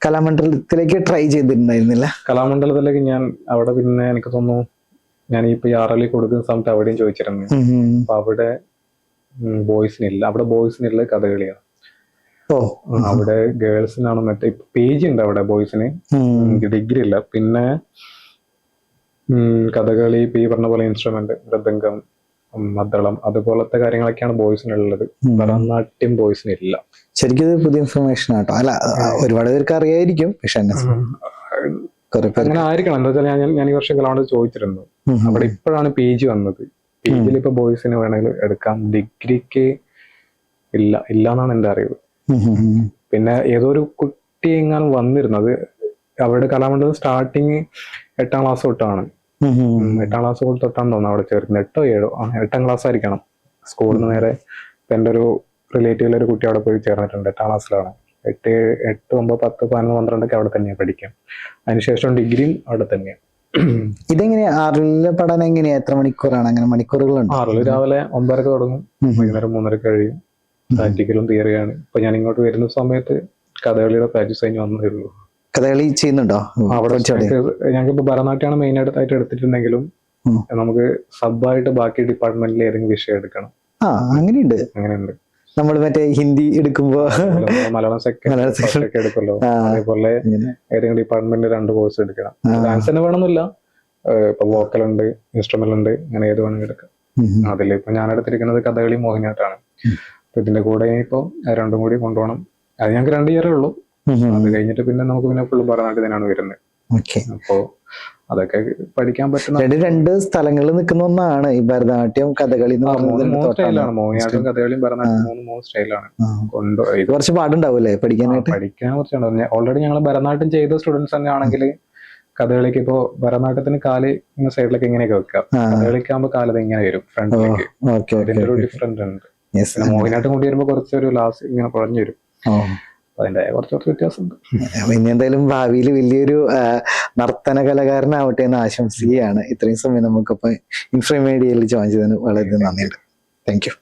കലാമണ്ഡലത്തിലേക്ക് ട്രൈ ചെയ്തിട്ടുണ്ടായിരുന്നില്ല?
കലാമണ്ഡലത്തിലേക്ക് ഞാൻ അവിടെ പിന്നെ എനിക്ക് തോന്നുന്നു ഞാൻ ഇപ്പൊ RLA കൊടുക്കുന്ന സമയത്ത് അവിടെയും ചോദിച്ചിരുന്നു. അപ്പൊ അവിടെ ബോയ്സിനില്ല, അവിടെ ബോയ്സിനില്ല കഥകളിയാണ്. അവിടെ ഗേൾസിനാണ്. മറ്റേ PG ഉണ്ട് അവിടെ ബോയ്സിന്, ഡിഗ്രി ഇല്ല. പിന്നെ കഥകളി, ഈ പറഞ്ഞ പോലെ ഇൻസ്ട്രുമെന്റ്, മൃദംഗം, മദ്ദളം, അതുപോലത്തെ കാര്യങ്ങളൊക്കെയാണ് ബോയ്സിനുള്ളത്. ഭരതനാട്യം ബോയ്സിനില്ല.
ശരിക്കും പുതിയ ഇൻഫർമേഷൻ ആട്ടോ. അല്ല, ഒരുപാട് പേർക്ക് അറിയായിരിക്കും, പക്ഷെ
അങ്ങനെ ആയിരിക്കണം. എന്താ വെച്ചാൽ ഞാൻ ഈ വർഷം കലാമണ്ഡലത്തിൽ ചോദിച്ചിരുന്നു. അവിടെ ഇപ്പോഴാണ് PG വന്നത്. PGയിൽ ഇപ്പൊ ബോയ്സിന് വേണമെങ്കിൽ എടുക്കാം, ഡിഗ്രിക്ക് ഇല്ലാന്നാണ് എന്റെ അറിവ്. പിന്നെ ഏതോ ഒരു കുട്ടി എങ്ങാനും വന്നിരുന്നത്. അവിടെ കലാമണ്ഡലം സ്റ്റാർട്ടിങ് 8ാം ക്ലാസ് തൊട്ടാണ്. 8ാം ക്ലാസ് തൊട്ടാണ് തോന്നുന്നു അവിടെ ചേർക്കുന്നത്. 8ഓ 7ഓ 8ാം ക്ലാസ് ആയിരിക്കണം. സ്കൂളിൽ നിന്ന് നേരെ എന്റെ ഒരു റിലേറ്റീവിലെ ഒരു കുട്ടി അവിടെ പോയി ചേർന്നിട്ടുണ്ട്. 8ാം ക്ലാസ്സിലാണ്. 8, 9, 10, 11, 12 അവിടെ തന്നെയാണ് പഠിക്കാം. അതിനുശേഷം ഡിഗ്രിയും അവിടെ തന്നെയാണ്.
ഇതെങ്ങനെയാ RLA പഠനം എങ്ങനെയാ? എത്ര മണിക്കൂറാണ്? അങ്ങനെ മണിക്കൂറുകളുണ്ട്?
RLA രാവിലെ 9:30 തുടങ്ങും, വൈകുന്നേരം 3:30 കഴിയും. പ്രാക്ടിക്കലും തിയറിയാണ്. ഇപ്പൊ ഞാൻ ഇങ്ങോട്ട് വരുന്ന സമയത്ത് കഥകളിയുടെ പ്രാക്ടീസ് കഴിഞ്ഞ് വന്നതേ ഉള്ളൂ.
കഥകളി ചെയ്യുന്നുണ്ടോ അവിടെ?
ഞങ്ങൾക്ക് ഭരതനാട്യമാണ് മെയിൻ ആയിട്ട് എടുത്തിട്ടുണ്ടെങ്കിലും നമുക്ക് സബായിട്ട് ബാക്കി ഡിപ്പാർട്ട്മെന്റിൽ ഏതെങ്കിലും വിഷയം എടുക്കണം.
അങ്ങനെയുണ്ട്. നമ്മൾ മറ്റേ ഹിന്ദി എടുക്കുമ്പോ
മലയാളം സെക്ഷൻ എടുക്കല്ലോ, അതേപോലെ ഏതെങ്കിലും ഡിപ്പാർട്ട്മെന്റിൽ 2 കോഴ്സ് എടുക്കണം. ഡാൻസ് തന്നെ വേണമെന്നില്ല, ഇപ്പൊ വോക്കൽ ഉണ്ട്, ഇൻസ്ട്രുമെന്റ് ഉണ്ട്, അങ്ങനെ ഏത് വേണമെങ്കിൽ എടുക്കാം. അതിൽ ഇപ്പൊ ഞാൻ എടുത്തിരിക്കുന്നത് കഥകളി മോഹിനിയാട്ടാണ്. അപ്പൊ ഇതിന്റെ കൂടെ ഇനിയിപ്പോ രണ്ടും കൂടി കൊണ്ടുപോകണം. അത് ഞങ്ങൾക്ക് 2 ഇയറേ ഉള്ളൂ. അത് കഴിഞ്ഞിട്ട് പിന്നെ നമുക്ക് പിന്നെ ഫുള്ള് ഭരതനാട്യത്തിനാണ് വരുന്നത്. അപ്പോ അതൊക്കെ പഠിക്കാൻ പറ്റുന്ന
രണ്ട് സ്ഥലങ്ങളിൽ നിൽക്കുന്ന ഒന്നാണ് ഈ ഭരതനാട്യം കഥകളി എന്ന് പറഞ്ഞത്.
സ്റ്റൈലാണ് മോഹിനിയാട്ടം കഥകളിയും ഭരതനാട്യം 3 സ്റ്റൈലാണ്.
കുറച്ച് പാടുണ്ടാവൂലേ പഠിക്കാനായിട്ട്?
പഠിക്കാൻ കുറച്ചുണ്ടാവും. ഓൾറെഡി ഞങ്ങൾ ഭരതനാട്യം ചെയ്ത സ്റ്റുഡൻസ് തന്നെ ആണെങ്കിൽ കഥകളിക്ക് ഇപ്പോ ഭരതനാട്യത്തിന് കാല് ഇങ്ങനെ സൈഡിലേക്ക് ഇങ്ങനെയൊക്കെ വെക്കാം. കഥകളിക്ക് ആകുമ്പോൾ കാലത് ഇങ്ങനെ വരും ഫ്രണ്ടിലേക്ക്. അതിന്റെ ഒരു ഡിഫറൻസ് ഉണ്ട്. പിന്നെ മോഹിനിയാട്ടം കൂടി വരുമ്പോ കുറച്ചൊരു ലാസ്റ്റ് ഇങ്ങനെ കുഴഞ്ഞു വരും. അതിന്റെ കുറച്ച് വ്യത്യാസമുണ്ട്.
ഇനി എന്തായാലും ഭാവിയിൽ വലിയൊരു നർത്തന കലാകാരനാവട്ടെ എന്ന് ആശംസിക്കുകയാണ്. ഇത്രയും സമയം നമുക്കിപ്പോ ഇൻഫ്രമീഡിയയിൽ ജോയിൻ ചെയ്തതിന് വളരെ നന്ദിയുണ്ട്. Thank you.